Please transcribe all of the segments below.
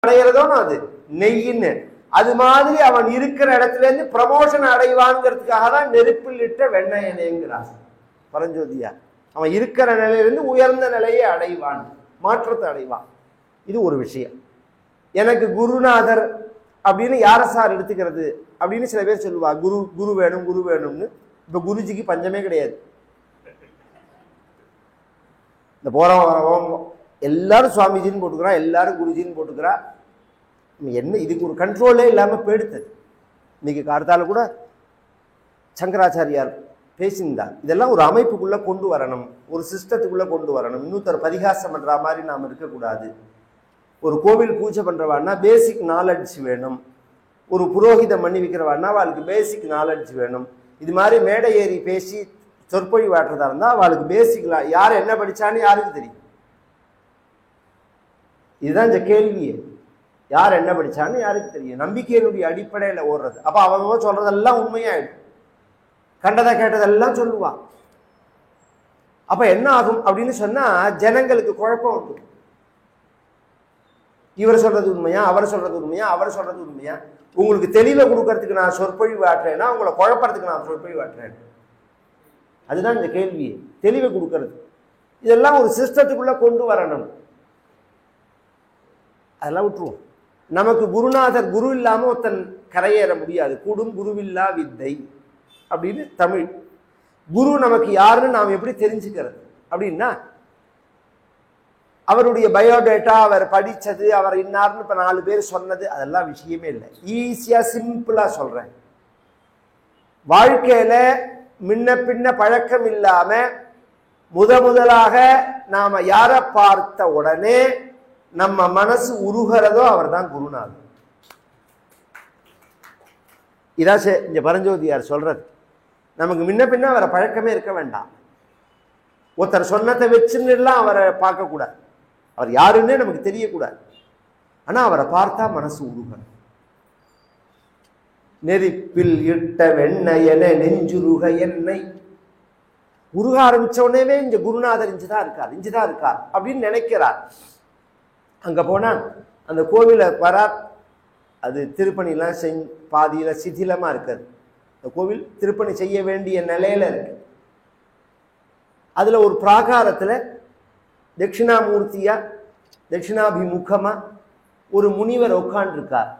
அடையிறதோன்னு அது நெய்யின்னு. அது மாதிரி அவன் இருக்கிற இடத்துல இருந்து ப்ரமோஷன் அடைவான்ங்கிறதுக்காக தான் நெருப்பில் இட்ட வெண்ணெய் எண்ணெய்ங்கிறான் பரஞ்சோதியா. அவன் இருக்கிற நிலையிலிருந்து உயர்ந்த நிலையை அடைவான், மாற்றத்தை அடைவான். இது ஒரு விஷயம். எனக்கு குருநாதர் அப்படின்னு யார சார் எடுத்துக்கிறது அப்படின்னு சில பேர் சொல்லுவா. குரு வேணும் குரு வேணும்னு. இப்ப குருஜிக்கு பஞ்சமே கிடையாது. இந்த போறவன் எல்லாரும் சுவாமிஜின்னு போட்டுக்கிறான், எல்லாரும் குருஜின்னு போட்டுக்கிறா. என்ன இதுக்கு ஒரு கண்ட்ரோலே இல்லாம போயிடுத்தது. இன்னைக்கு கார்த்தால கூட சங்கராச்சாரியார் பேசியிருந்தார். இதெல்லாம் ஒரு அமைப்புக்குள்ள கொண்டு வரணும், ஒரு சிஸ்டத்துக்குள்ள கொண்டு வரணும். இன்னொருத்தர் பரிகாசம் பண்ற மாதிரி நாம் இருக்கக்கூடாது. ஒரு கோவில் பூஜை பண்றவான்னா பேசிக் நாலெட்ஜ் வேணும். ஒரு புரோகிதம் பண்ணி வைக்கிறவான்னா அவளுக்கு பேசிக் நாலெட்ஜ் வேணும். இது மாதிரி மேடை ஏறி பேசி சொற்பொழிவாட்டுறதா இருந்தா அவளுக்கு பேசிக் யார் என்ன படிச்சான்னு யாருக்கு தெரியும்? இதுதான் இந்த கேள்வியே. யார் என்ன படிச்சான்னு யாருக்கு தெரியும்? நம்பிக்கையினுடைய அடிப்படையில ஓடுறது. அப்ப அவங்க சொல்றதெல்லாம் உண்மையாயிடும். கண்டதை கேட்டதெல்லாம் சொல்லுவான். அப்ப என்ன ஆகும் அப்படின்னு சொன்னா ஜனங்களுக்கு குழப்பம் வந்து, இவர் சொல்றது உண்மையா, அவர் சொல்றது உண்மையா, அவர் சொல்றது உண்மையா? உங்களுக்கு தெளிவை கொடுக்கறதுக்கு நான் சொற்பொழிவாற்றேன்னா உங்களை குழப்பறதுக்கு நான் சொற்பொழிவாற்றேன். அதுதான் இந்த கேள்வி, தெளிவை கொடுக்கறது. இதெல்லாம் ஒரு சிஸ்டத்துக்குள்ள கொண்டு வரணும். அதெல்லாம் விட்டுருவோம். நமக்கு குருநாதர், குரு இல்லாம ஒருத்தன் கரையேற முடியாது. கூடும் குருவில்லா வித்தை அப்படின்னு தமிழ். குரு நமக்கு யாருன்னு நாம் எப்படி தெரிஞ்சுக்கிறது அப்படின்னா, அவருடைய பயோடேட்டா, அவர் படிச்சது, அவர் இன்னார்னு இப்ப 4 பேர் சொன்னது, அதெல்லாம் விஷயமே இல்லை. ஈஸியா சிம்பிளா சொல்றேன். வாழ்க்கையில முன்ன பின்ன பழக்கம் இல்லாம முதலாக நாம யார பார்த்த உடனே நம்ம மனசு உருகிறதோ அவர் தான் குருநாதர். இதான் இங்க பரஞ்சோதியார் சொல்றது. நமக்கு முன்ன பின்ன அவரை பழக்கமே இருக்க வேண்டாம். ஒருத்தர் சொன்னதை வச்சுன்னுலாம் அவரை பார்க்க கூடாது. அவர் யாருன்னே நமக்கு தெரியக்கூடாது. ஆனா அவரை பார்த்தா மனசு உருகணும். நெருப்பில் இட்ட வெண்ணெயன நெஞ்சுருக எண்ணெய். உருக ஆரம்பிச்ச உடனே இங்க குருநாதர் இஞ்சுதான் இருக்கார் அப்படின்னு நினைக்கிறார். அங்க போனா அந்த கோவில வரார். அது திருப்பணிலாம் பாதியில சிதிலமா இருக்காது. அந்த கோவில் திருப்பணி செய்ய வேண்டிய நிலையில இருக்கு. அதுல ஒரு பிராகாரத்துல தட்சிணாமூர்த்தியா தட்சிணாபிமுகமா ஒரு முனிவர் உட்கார்ந்து இருக்கார்.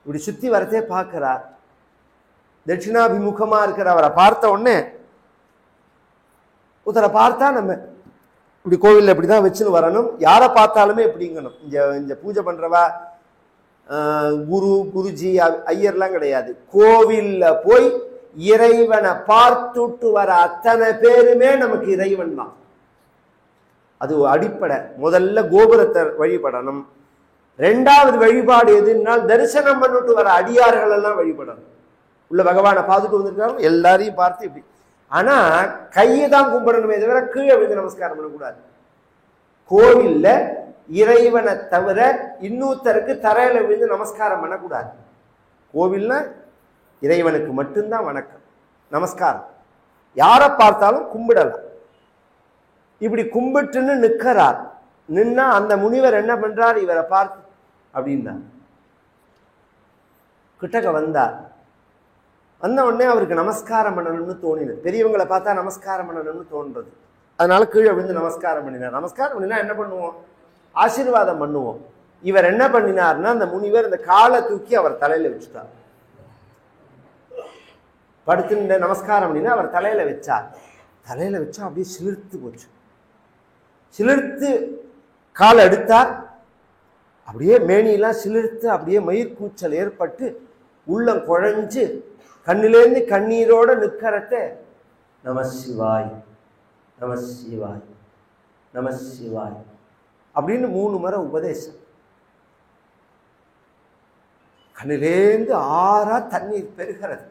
இப்படி சுத்தி வரத்தே பார்க்கிறார். தட்சிணாபிமுகமா இருக்கிற அவரை பார்த்த உடனே, ஒருத்தரை பார்த்தா நம்ம இப்படி கோவில்ல இப்படிதான் வச்சுன்னு வரணும். யாரை பார்த்தாலுமே எப்படிங்கணும். இந்த பூஜை பண்றவா குருஜி ஐயர்லாம் கிடையாது. கோவில்ல போய் இறைவனை பார்த்துட்டு வர அத்தனை பேருமே நமக்கு இறைவன் தான். அது அடிப்படை. முதல்ல கோபுரத்தை வழிபடணும். 2வது வழிபாடு எதுனால் தரிசனம் பண்ணிட்டு வர அடியார்கள் எல்லாம் வழிபடணும். உள்ள பகவானை பார்த்துட்டு வந்திருக்காங்க, எல்லாரையும் பார்த்து இப்படி. ஆனா கையை தான் கும்பிடணுமே தவிர கீழே விழுந்து நமஸ்காரம் பண்ணக்கூடாது. கோவில்ல இறைவனை தவிர இன்னொருத்தருக்கு தரையில விழுந்து நமஸ்காரம் பண்ணக்கூடாது. கோவில்ல இறைவனுக்கு மட்டும்தான் வணக்கம், நமஸ்காரம். யாரை பார்த்தாலும் கும்பிடலாம். இப்படி கும்பிட்டுன்னு நிற்கிறார். நின்னா அந்த முனிவர் என்ன பண்றார், இவரை பார்த்து அப்படின்னா கிட்டக்க வந்தார். வந்த உடனே அவருக்கு நமஸ்காரம் பண்ணணும்னு தோணினது. பெரியவங்களை பார்த்தா நமஸ்காரம் பண்ணணும்னு தோன்றது. அதனால கீழே விழுந்து நமஸ்காரம் பண்ணினார். நமஸ்காரம் பண்ணினா என்ன பண்ணுவோம், ஆசீர்வாதம் பண்ணுவோம். இவர் என்ன பண்ணினார்னா, அந்த முனிவர் இந்த காலை தூக்கி அவர் தலையில வச்சுட்டார். படுத்து நமஸ்காரம் பண்ணினா அவர் தலையில வச்சார். தலையில வச்சா அப்படியே சிலிர்த்து போச்சு. சிலிர்த்து காலை எடுத்தார். அப்படியே மேனியெல்லாம் சிலிர்த்து அப்படியே மயிர்கூச்சல் ஏற்பட்டு உள்ளம் குழஞ்சு கண்ணிலேருந்து கண்ணீரோட நிற்கிறத நம சிவாய் நம சிவாய் நம சிவாய் அப்படின்னு 3 முறை உபதேசம். கண்ணிலேந்து ஆறா தண்ணீர் பெறுகிறது.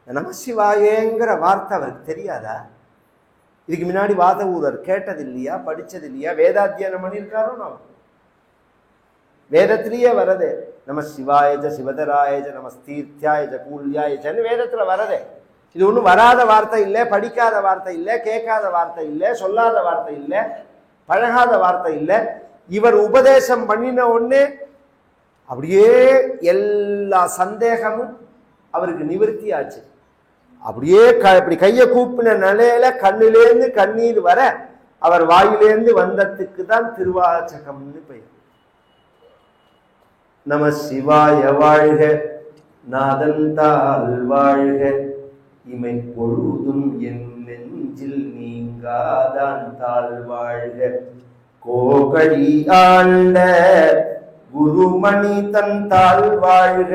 நம சிவாயேங்கிற வார்த்தை அவருக்கு தெரியாதா? இதுக்கு முன்னாடி வாத ஊரர் கேட்டது இல்லையா, படிச்சது இல்லையா? வேதாத்தியனம் பண்ணியிருக்காரோ? நாம் வேதத்திலேயே வரதே நம சிவாயஜ சிவதராயஜ நம தீர்த்தியாயஜ கூல்யாயஜன்னு வேதத்துல வரதே. இது ஒன்றும் வராத வார்த்தை இல்லை, படிக்காத வார்த்தை இல்லை, கேட்காத வார்த்தை இல்லை, சொல்லாத வார்த்தை இல்லை, பழகாத வார்த்தை இல்லை. இவர் உபதேசம் பண்ணின உடனே அப்படியே எல்லா சந்தேகமும் அவருக்கு நிவர்த்தி ஆச்சு. அப்படியே இப்படி கையை கூப்பின நிலையில கண்ணிலேருந்து கண்ணீர் வர அவர் வாயிலேருந்து வந்ததுக்கு தான் திருவாச்சகம்னு பெயர். நம சிவாய வாழ்க, நாதந்தால் வாழ்க, இமை பொழுதும் என் நெஞ்சில் நீங்காதான் தாழ் வாழ்க, கோகழி ஆண்ட குருமணி தன் தாழ் வாழ்க,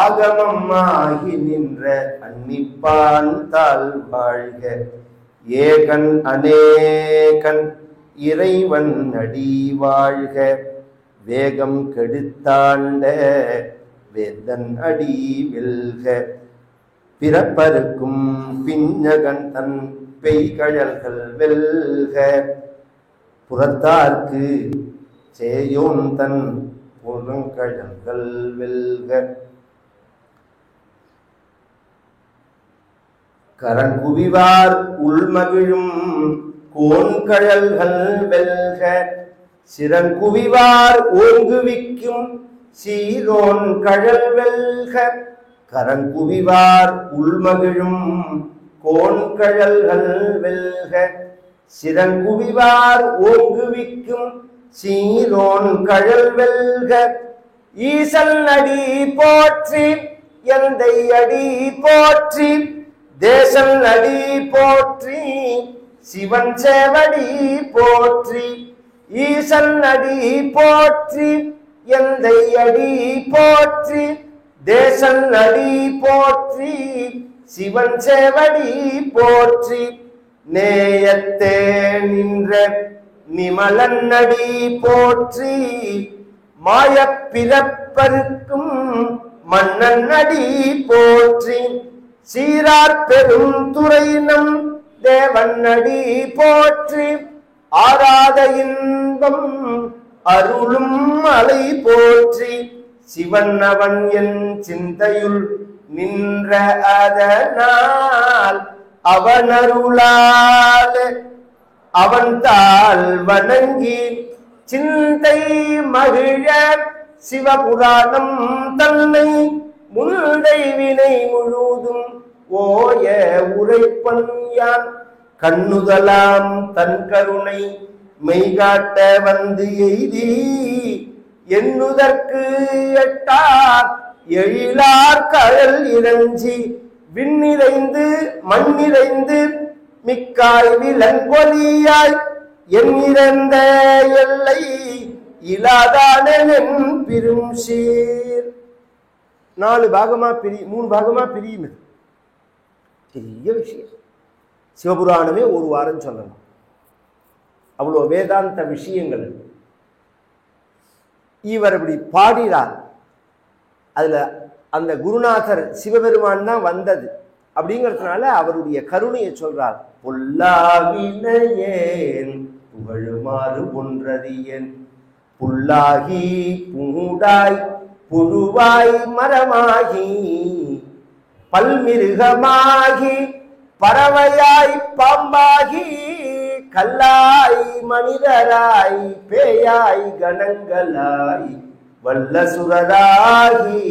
ஆகமம் ஆகி நின்ற அன்னிப்பான் தாழ் வாழ்க, ஏகன் அநேகன் இறைவன் அடி வாழ்க, வேகம் கெடுத்தாண்ட வேந்தன் அடி வெல்க, பிறப்பருக்கும் பிஞ்சகன் தன் பெய்கழல்கள் வெல்க, புறத்தார்க்கு சேயோன் தன் புறங்கழல்கள் வெல்க, கரங்குவிவார் உள்மகிழும் கோன்கழல்கள் வெல்க, சிறங்குவிவார் ஓங்குவிக்கும் சீரோன் கழல் வெல்க, கரங்குவிவார் உள்மகிழும் கோன்கழல்கள் வெல்க, சிறங்குவிவார் ஓங்குவிக்கும் சீரோன் கழல் வெல்க, ஈசன் அடி போற்றி எந்தை அடி போற்றி, தேசன் அடி போற்றி சிவன் சேவடி போற்றி, ஈசன் அடி போற்றி எந்தை அடி போற்றி, தேசன் அடி போற்றி சிவன் சேவடி போற்றி, நேயத்தே நின்ற நிமலன் அடி போற்றி, மாயப் பிறப்பருக்கும் மன்னன் அடி போற்றி, சீரார் பெரும் துறையினம் தேவன் அடி போற்றி, ஆராத இன்பம் அருளும் அலை போற்றி, சிவன் அவன் என் சிந்தையுள் நின்ற அதனால் அவன் அருளால் அவன் தாள் வணங்கி சிந்தை மகிழ சிவபுராணம் தன்னை முந்தை வினை முழுதும் ஓய உரைப்பன் யான், கண்ணுதலாம் தன் கருணை மெய்காட்ட வந்து எய்தி, எண்ணுதற்கு எட்டார் எழிலார் கழல் இறஞ்சி, விண்ணிறைந்து மண்ணிறைந்து மிக்காய் விலங்கொலியாய், என் இறந்த எல்லை இலாதானென் பெரும் சீர். 4 பாகமா 3 பாகமா பிரியும். பெரிய விஷயம். சிவபுராணமே ஒரு வாரம் சொல்லணும், அவ்வளோ வேதாந்த விஷயங்கள். இவர் இப்படி பாடினார். அதுல அந்த குருநாதர் சிவபெருமான் தான் வந்தது அப்படிங்கிறதுனால அவருடைய கருணையை சொல்றார். பொல்லாவினையேன் புகழுமாறு ஒன்றறியேன், புல்லாகி பூடாய் புழுவாய் மரமாகி பல்மிருகமாகி பறவையாய் பாம்பாகி கல்லாய் மனிதராய் பேயாய் கணங்களாய் வல்லசுரராகி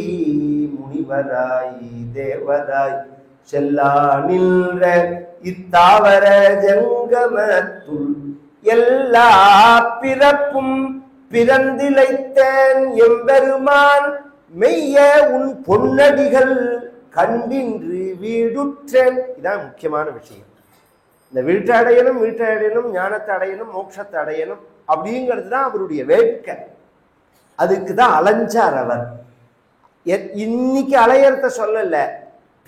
முனிவராய் தேவராய் செல்லா நின்ற இத்தாவர ஜங்கமத்துள் எல்லா பிறப்பும் பிறந்திலைத்தேன் எம்பெருமான் மெய்ய உன் பொன்னடிகள் கண்டின்று வீடுற்றேன். இதான் முக்கியமான விஷயம். இந்த வீட்டை அடையணும், ஞானத்தை அடையணும், மோட்சத்தை அடையணும் அப்படிங்கிறது தான் அவருடைய வேட்கை. அதுக்கு தான் அலைஞ்சார் அவர். இன்னைக்கு அலையறத சொல்லல,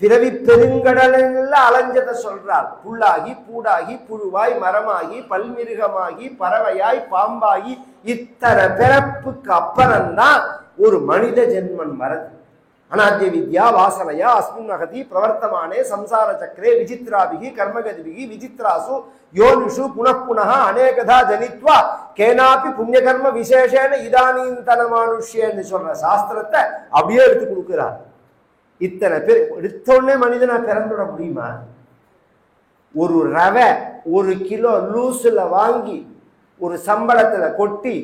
பிறவி பெருங்கடலில் அலைஞ்சதை சொல்றார். புல்லாகி பூடாகி புழுவாய் மரமாகி பல்மிருகமாகி பறவையாய் பாம்பாகி இத்தனை பிறப்புக்கு அப்புறம்தான் ஒரு மனித ஜென்மன் வரது. அநாத்திய வித்யா வாசனையா அஸ்மின் மகதி பிரவர்த்தமானே சம்சார சக்கரே விசித்ராபிகி கர்மகதிபிகி விசித்ராசு யோனிஷு புனః அநேகதா ஜனித்வா கேனாப்பி புண்ணியகர்ம விசேஷேன இதானீந்தன மானுஷ்யன்னு சொல்ற சாஸ்திரத்தை அப்படியே எடுத்து கொடுக்கிறார். இத்தனை பேர் எடுத்தோடனே மனிதனா பிறந்துட முடியுமா? ஒரு ரவை 1 கிலோ லூஸ்ல வாங்கி ஒரு சம்பளத்துல கொட்டி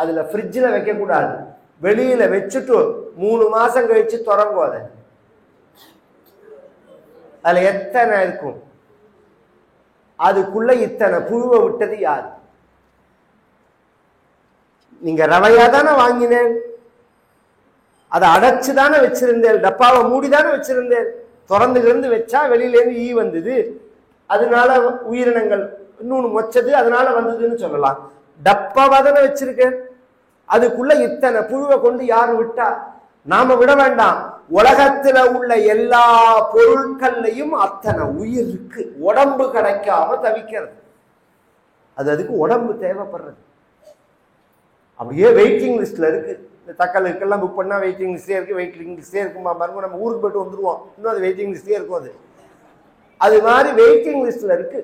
அதுல ஃப்ரிட்ஜில் வைக்க கூடாது. வெளியில வச்சுட்டு 3 மாசம் கழிச்சு தொடங்கும். அதுல எத்தனை இருக்கும்? அதுக்குள்ள இத்தனை புழுவை விட்டது யாரு? நீங்க ரவையா தானே வாங்கினேன், அதை அடைச்சுதானே வச்சிருந்தேன், டப்பாவை மூடிதானே வச்சிருந்தேன். திறந்து இருந்து வச்சா வெளியில இருந்து ஈ வந்தது, அதனால உயிரினங்கள் இன்னொன்னு மொச்சது, அதனால வந்ததுன்னு சொல்லலாம். டப்பாவா தானே வச்சிருக்கேன், அதுக்குள்ள இத்தனை புழுவை கொண்டு யாரு விட்டா? நாம விட வேண்டாம். உலகத்துல உள்ள எல்லா பொருட்கள்லையும் அத்தனை உயிர் இருக்கு. உடம்பு கிடைக்காம தவிக்கிறது, அதுக்கு உடம்பு தேவைப்படுறது. அப்படியே வெயிட்டிங் லிஸ்ட்ல இருக்கு. இந்த தக்கலுக்கெல்லாம் புக் பண்ணா வெயிட்டிங் லிஸ்டே இருக்கு, வெயிட்டிங் லிஸ்டே இருக்குமா பாருங்க. நம்ம ஊருக்கு போயிட்டு வந்துருவோம், இன்னும் அது வெயிட்டிங் லிஸ்டே இருக்கும். அது மாதிரி வெயிட்டிங் லிஸ்ட்ல இருக்கு.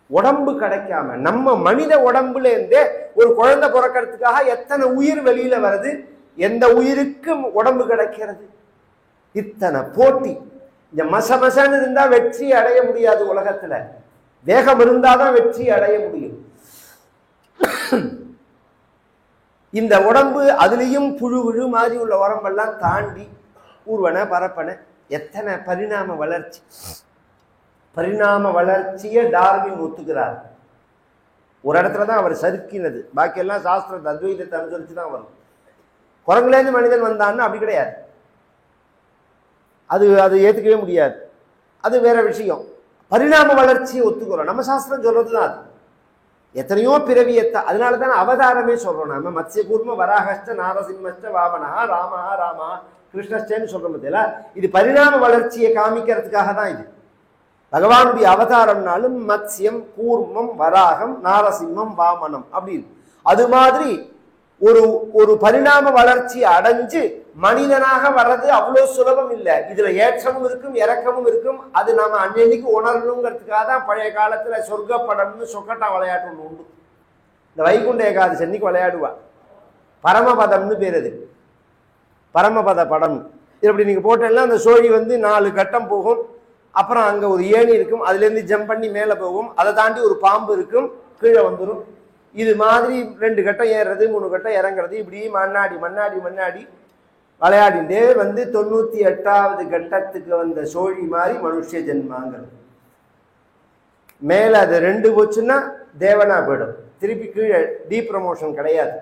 உடம்பு கிடைக்காம நம்ம மனித உடம்புல இருந்தே ஒரு குழந்தை பிறக்கிறதுக்காக எத்தனை உயிர் வெளியில வருது, எந்த உயிருக்கும் உடம்பு கிடைக்கிறது. இத்தனை போட்டி. இந்த மசமசன்னு இருந்தா வெற்றி அடைய முடியாது. உலகத்துல வேகம் இருந்தாதான் வெற்றி அடைய முடியும். இந்த உடம்பு அதுலயும் புழு புழு மாதிரி உள்ள உடம்பெல்லாம் தாண்டி ஊர்வன பரப்பன எத்தனை பரிணாம வளர்ச்சி. பரிணாம வளர்ச்சியை டார்வின் ஒத்துக்கிறார். ஒரு இடத்துலதான் அவர் சறுக்கினது, பாக்கி எல்லாம் சாஸ்திரத்தை அத்வைதத்தை அனுசரிச்சுதான் வரும். குரங்குலேருந்து மனிதன் வந்தான்னு அப்படி கிடையாது. அது ஏத்துக்கவே முடியாது, அது வேற விஷயம். பரிணாம வளர்ச்சியை ஒத்துக்கிறோம், நம்ம சாஸ்திரம் சொல்றதுதான் அது. எத்தனையோ பிறவியத்த, அதனாலதான் அவதாரமே சொல்றோம். நம்ம மத்ய கூர்ம வராகஷ்ட நாரசிம்மஷ்ட வாமனா ராமா ராமா கிருஷ்ணஸ்டன்னு சொல்றோம். இது பரிணாம வளர்ச்சியை காமிக்கிறதுக்காக தான். இது பகவானுடைய அவதாரம்னாலும் மத்யம் கூர்மம் வராகம் நாரசிம்மம் வாமனம் அப்படின்னு. அது மாதிரி ஒரு பரிணாம வளர்ச்சி அடைஞ்சு மனிதனாக வர்றது அவ்வளவு சுலபம் இல்லை. இதுல ஏற்றமும் இருக்கும் இறக்கமும் இருக்கும். அது நாம அன்னைக்கு உணரணுங்கிறதுக்காக தான் பழைய காலத்துல சொர்க்க படம்னு சொக்கட்டா விளையாட்டு ஒண்ணு உண்டு. இந்த வைகுண்ட ஏகாதசி அன்னைக்கு விளையாடுவா. பரமபதம்னு பேர். அது பரமபத படம். இது அப்படி நீங்க போட்டெல்லாம் அந்த சோழி 4 கட்டம் போகும். அப்புறம் அங்க ஒரு ஏணி இருக்கும், அதுல இருந்து ஜம்ப் பண்ணி மேல போகும். அதை தாண்டி ஒரு பாம்பு இருக்கும், கீழே வந்துடும். இது மாதிரி 2 கட்டம் ஏறுறது 3 கட்டம் இறங்குறது, இப்படி மண்ணாடி மண்ணாடி மண்ணாடி விளையாடிண்டே 98வது கட்டத்துக்கு வந்த சோழி மாதிரி மனுஷ ஜென்மாங்கிறது. மேல அது 2 போச்சுன்னா தேவனா போயிடும், திருப்பி கீழே டீ ப்ரமோஷன் கிடையாது.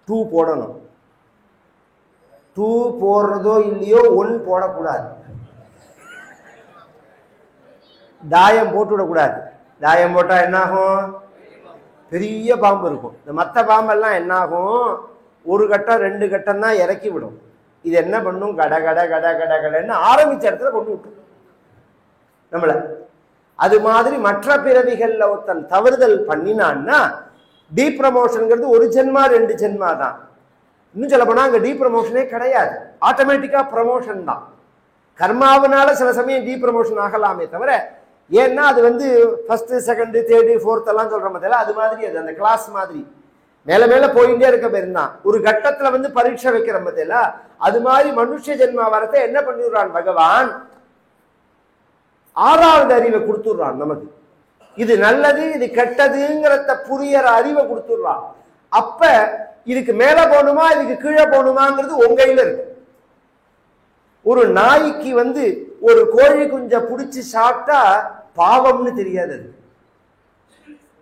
2 போடணும். 2 போடுறதோ இல்லையோ 1 போடக்கூடாது. தாயம் போட்டு விடக்கூடாது. தாயம் போட்டா என்னாகும்? பெரிய பாம்பு இருக்கும். இந்த மற்ற பாம்பெல்லாம் என்னாகும்? 1 கட்டம் 2 கட்டம் தான் இறக்கி விடும். இது என்ன பண்ணும்? கட கட கட கட கடன்னு ஆரம்பிச்ச இடத்துல கொண்டு விட்டுரும் நம்மள. அது மாதிரி மற்ற பிறவிகள்ல ஒருத்தன் தவறுதல் பண்ணினான்னா டீ ப்ரமோஷன்ங்கிறது 1 ஜென்மா 2 ஜென்மா தான். இன்னும் சொல்ல போனா அங்க டீ ப்ரமோஷனே கிடையாது, ஆட்டோமேட்டிக்கா ப்ரமோஷன் தான். கர்மாவனால சில சமயம் டீ ப்ரமோஷன் ஆகலாமே தவிர, ஏன்னா அது ஃபர்ஸ்ட் செகண்ட் தேர்டு ஃபோர்த் எல்லாம் சொல்ற மாதிரி அது மாதிரி. அது அந்த கிளாஸ் மாதிரி மேல மேல போயிட்டே இருக்க பேர் தான். ஒரு கட்டத்துல பரீட்சை வைக்கிற மாதிரில அது மாதிரி மனுஷ ஜென்மா வரத்தை என்ன பண்ணிடுறான் பகவான்? 6வது அறிவை கொடுத்துடுறான் நமக்கு. இது நல்லது இது கெட்டதுங்கிறத புரியற அறிவை கொடுத்துடுறான். அப்ப இதுக்கு மேல போகணுமா இதுக்கு கீழே போகணுமாங்கிறது உங்க கையில இருக்கு. ஒரு நாய்க்கு ஒரு கோழி குஞ்ச புடிச்சு சாப்பிட்டா பாவம்னு தெரியாது.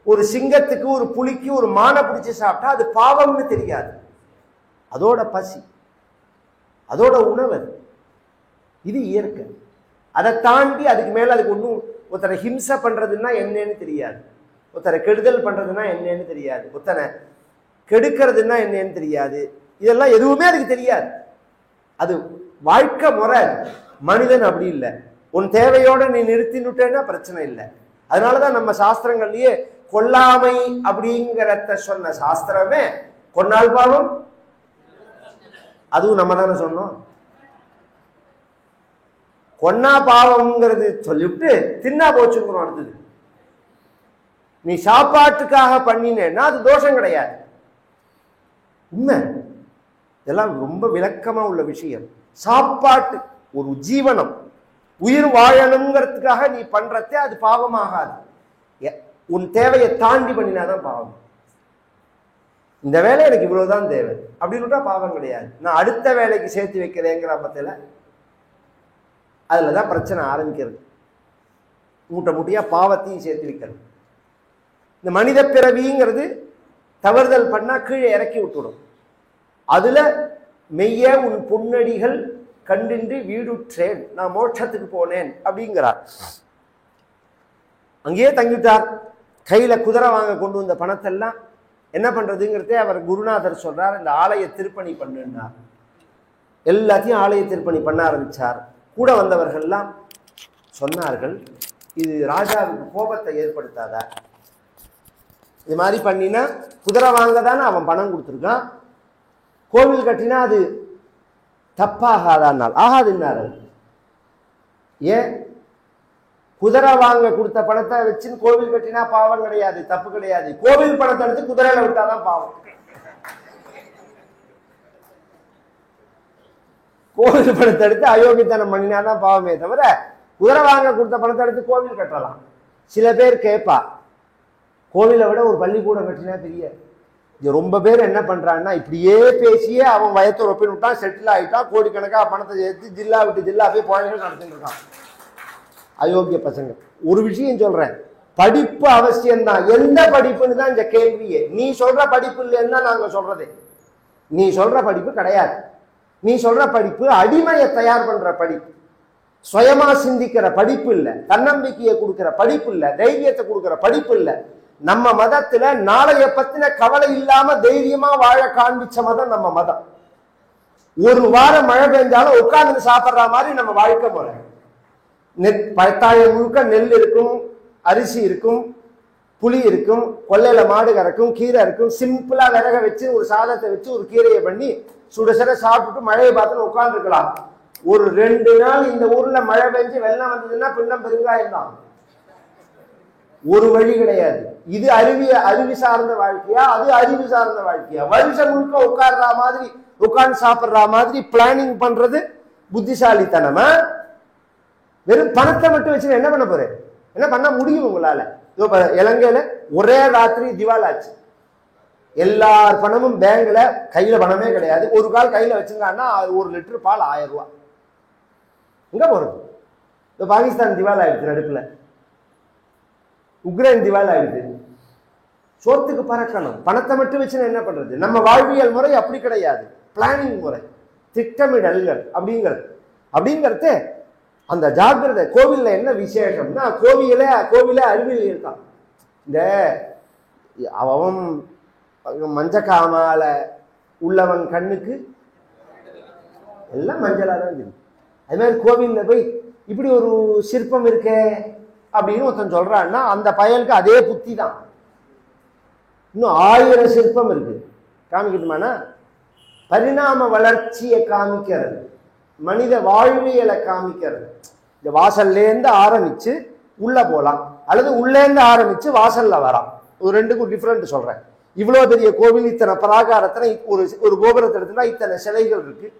ஒரு சிங்கத்துக்கு ஒரு புலிக்கு ஒரு மானை பிடிச்சு சாப்பிட்டா அது பாவம்னு தெரியாது. அதோட பசி, அதோட உணவு, இது இயற்கை. அதை தாண்டி அதுக்கு மேல அதுக்கு ஒன்றும் ஒருத்தரை ஹிம்சை பண்றதுன்னா என்னன்னு தெரியாது, ஒருத்தரை கெடுதல் பண்றதுன்னா என்னன்னு தெரியாது, ஒருத்தனை கெடுக்கிறதுனா என்னன்னு தெரியாது. இதெல்லாம் எதுவுமே அதுக்கு தெரியாது. அது வாழ்க்கை முறை. மனிதன் அப்படி இல்லை. உன் தேவையோட நீ நிறுத்தினுட்டேன்னா பிரச்சனை இல்லை. அதனாலதான் நம்ம சாஸ்திரங்கள்லயே கொல்லாமை அப்படிங்கிறத சொன்ன சாஸ்திரமே கொன்னால் பாவம், அதுவும் நம்ம தானே சொன்னோம். கொன்னா பாவம்ங்கிறது சொல்லிவிட்டு தின்னா போச்சுங்கிறோம். அடுத்தது நீ சாப்பாட்டுக்காக பண்ணினேன்னா அது தோஷம் கிடையாது. உண்மை. இதெல்லாம் ரொம்ப விளக்கமா உள்ள விஷயம். சாப்பாட்டு ஒரு ஜீவனம் உயிர் வாழணுங்கிறதுக்காக நீ பண்றதே அது பாவமாகாது. உன் தேவையை தாண்டி பண்ணினாதான் பாவம். இந்த வேலை எனக்கு இவ்வளவுதான் தேவை அப்படின்னு பாவம் கிடையாது. நான் அடுத்த வேலைக்கு சேர்த்து வைக்கிறேங்கிற பத்தில அதுலதான் பிரச்சனை ஆரம்பிக்கிறது. மூட்டை மூட்டையா பாவத்தையும் சேர்த்து வைக்கிறது. இந்த மனித பிறவிங்கிறது தவறுதல் பண்ணா கீழே இறக்கி விட்டுடும். அதுல மெய்ய உன் பொன்னடிகள் கண்டின்றி வீடுற்றேன், நான் மோட்சத்துக்கு போனேன் அப்படிங்கிறார். அங்கேயே தங்கிட்டார். கையில குதிரை வாங்க கொண்டு வந்த பணத்தெல்லாம் என்ன பண்றதுங்கிறதே அவர் குருநாதர் சொல்றார். இந்த ஆலய திருப்பணி பண்ணுனார். எல்லாத்தையும் ஆலய திருப்பணி பண்ண ஆரம்பிச்சார். கூட வந்தவர்கள்லாம் சொன்னார்கள், இது ராஜாவுக்கு கோபத்தை ஏற்படுத்தாத, இது மாதிரி பண்ணினா குதிரை வாங்க தானே அவன் பணம் கொடுத்துருக்கான், கோவில் கட்டினா அது தப்பாகாதானால் ஆகாதுன்னாரு. ஏன்? குதிரை வாங்க கொடுத்த பணத்தை வச்சு கோவில் கட்டினா பாவம் கிடையாது, தப்பு கிடையாது. கோவில் பணத்தை எடுத்து குதிரையில விட்டாதான் பாவம். கோவில் பணத்தை எடுத்து அயோக்கியத்தனம் பண்ணினாதான் பாவமே தவிர குதிரை வாங்க கொடுத்த பணத்தை எடுத்து கோவில் கட்டலாம். சில பேர் கேட்பா, கோவிலை விட ஒரு பள்ளிக்கூடம் கட்டினா பெரிய. ரொம்ப பேர் என்ன பண்றான்னா, இப்படியே பேசியே அவன் வயத்தை ரொப்பின்னு விட்டான், செட்டில் ஆகிட்டான், கோடிக்கணக்காக பணத்தை சேர்த்து ஜில்லா விட்டு ஜில்லா போய் குழந்தைகள் நடத்திட்டு இருக்கான். அயோக்கிய பசங்க. ஒரு விஷயம் சொல்றேன், படிப்பு அவசியம்தான். எந்த படிப்புன்னு தான் இந்த கேள்வியே. நீ சொல்ற படிப்பு இல்லைன்னா நாங்க சொல்றதே. நீ சொல்ற படிப்பு கிடையாது. நீ சொல்ற படிப்பு அடிமையை தயார் பண்ற படிப்பு, சுயமா சிந்திக்கிற படிப்பு இல்ல, தன்னம்பிக்கையை கொடுக்கிற படிப்பு இல்ல, தைரியத்தை கொடுக்கிற படிப்பு இல்ல. நம்ம மதத்துல நாளைய பத்தின கவலை இல்லாம தைரியமா வாழ காண்பிச்ச மதம் நம்ம மதம். ஒரு வாரம் மழை பெஞ்சாலும் உட்கார்ந்து சாப்பிடுற மாதிரி நம்ம வாழ்க்கை முறை. பத்தாயிரம் முழுக்க நெல் இருக்கும், அரிசி இருக்கும், புளி இருக்கும், கொல்லையில மாடு கறக்கும், கீரை இருக்கும். சிம்பிளா விறக வச்சு ஒரு சாதத்தை வச்சு ஒரு கீரையை பண்ணி சுட சுட சாப்பிட்டுட்டு மழையை பார்த்துன்னு உட்கார்ந்து இருக்கலாம். ஒரு 2 நாள் இந்த ஊர்ல மழை பெஞ்சு வெள்ளம் வந்ததுன்னா பின்னம் பெருங்காயம் தான். ஒரு வழி கிடையாது. இது அருவி சார்ந்த வாழ்க்கையா, அது அறிவு சார்ந்த வாழ்க்கையா? வருஷம் முழுக்க உட்கார்ற மாதிரி உட்கார்ந்து சாப்பிடுற மாதிரி பிளானிங் பண்றது புத்திசாலித்தனமா? வெறும் பணத்தை மட்டும் வச்சு என்ன பண்ண போறேன்? என்ன பண்ண முடியும் உங்களால? இலங்கையில ஒரே ராத்திரி திவாலாச்சு. எல்லார் பணமும் பேங்க்ல, கையில பணமே கிடையாது. ஒரு கால் கையில வச்சிருந்தாங்கன்னா 1 லிட்டர் பால் 1000 ரூபாய். எங்க போறது? பாகிஸ்தான் திவால் ஆயிடுச்சு, நடுப்புல உக்ரைன் திவால் ஆயிடுது. சோத்துக்கு பறக்கணும். பணத்தை மட்டும் வச்சு என்ன பண்றது? நம்ம வாழ்வியல் முறை அப்படி கிடையாது. பிளானிங் முறை, திட்டமிடல்கள் அப்படிங்கிறது அந்த ஜாக்கிரதை. கோவில்ல என்ன விசேஷம்னா, கோவில அறிவியல் தான். இந்த அவன் மஞ்சக்காமால உள்ளவன் கண்ணுக்கு எல்லாம் மஞ்சளா தான் தெரியும். அது மாதிரி கோவில்ல போய் இப்படி ஒரு சிற்பம் இருக்கே அப்படின்னு ஒருத்தன் சொல்றான்னா அந்த பயலுக்கு அதே புத்தி தான். இன்னும் 1000 சிற்பம் இருக்கு. காமிக்கட்டுமானா? பரிணாம வளர்ச்சியை காமிக்கிறது, மனித வாழ்வியலை காமிக்கிறது. இந்த வாசல்லேருந்து ஆரம்பிச்சு உள்ள போலாம், அல்லது உள்ளேருந்து ஆரம்பிச்சு வாசல்ல வரலாம். ஒரு ரெண்டுக்கும் டிஃபரெண்ட் சொல்றேன். இவ்வளவு பெரிய கோவில், இத்தனை பிராகாரத்துல ஒரு கோபுரத்தை எடுத்துனா இத்தனை சிலைகள் இருக்கு.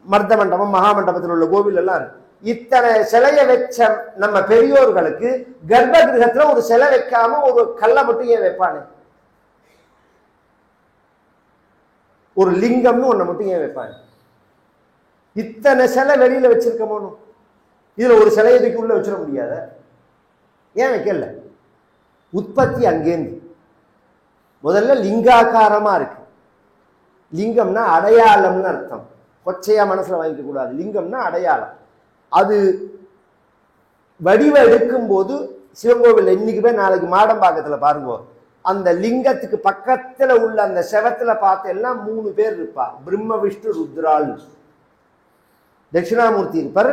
மர்த மண்டபம், மகாமண்டபத்தில் உள்ள கோவில் எல்லாம் இருக்கு. இத்தனை சிலையை வச்ச நம்ம பெரியோர்களுக்கு கர்ப்ப கிரகத்துல ஒரு சிலை வைக்காம ஒரு கல்லை மட்டும் ஏன் வைப்பானே? ஒரு லிங்கம்னு ஒண்ணு மட்டும் ஏன் வைப்பாங்க? இத்தனை சிலை வெளியில வச்சிருக்கமோன்னு இதுல ஒரு சிலையை தூக்கி உள்ள வச்சிட முடியாத? ஏன் வைக்கல? உற்பத்தி அங்கேருந்து முதல்ல லிங்காக்காரமா இருக்கு. லிங்கம்னா அடையாளம்னு அர்த்தம். கொச்சையா மனசுல வாங்கிக்க கூடாது. லிங்கம்னா அடையாளம். அது வடிவ எடுக்கும் போது சிவங்கோவில் இன்னைக்கு போய் நாளைக்கு மாடம்பாக்கத்துல பாருங்க, அந்த லிங்கத்துக்கு பக்கத்துல உள்ள அந்த செவத்துல பார்த்த எல்லாம் 3 பேர் இருப்பா. பிரம்ம விஷ்ணு ருத்ரால். தட்சிணாமூர்த்தி இருப்பார்,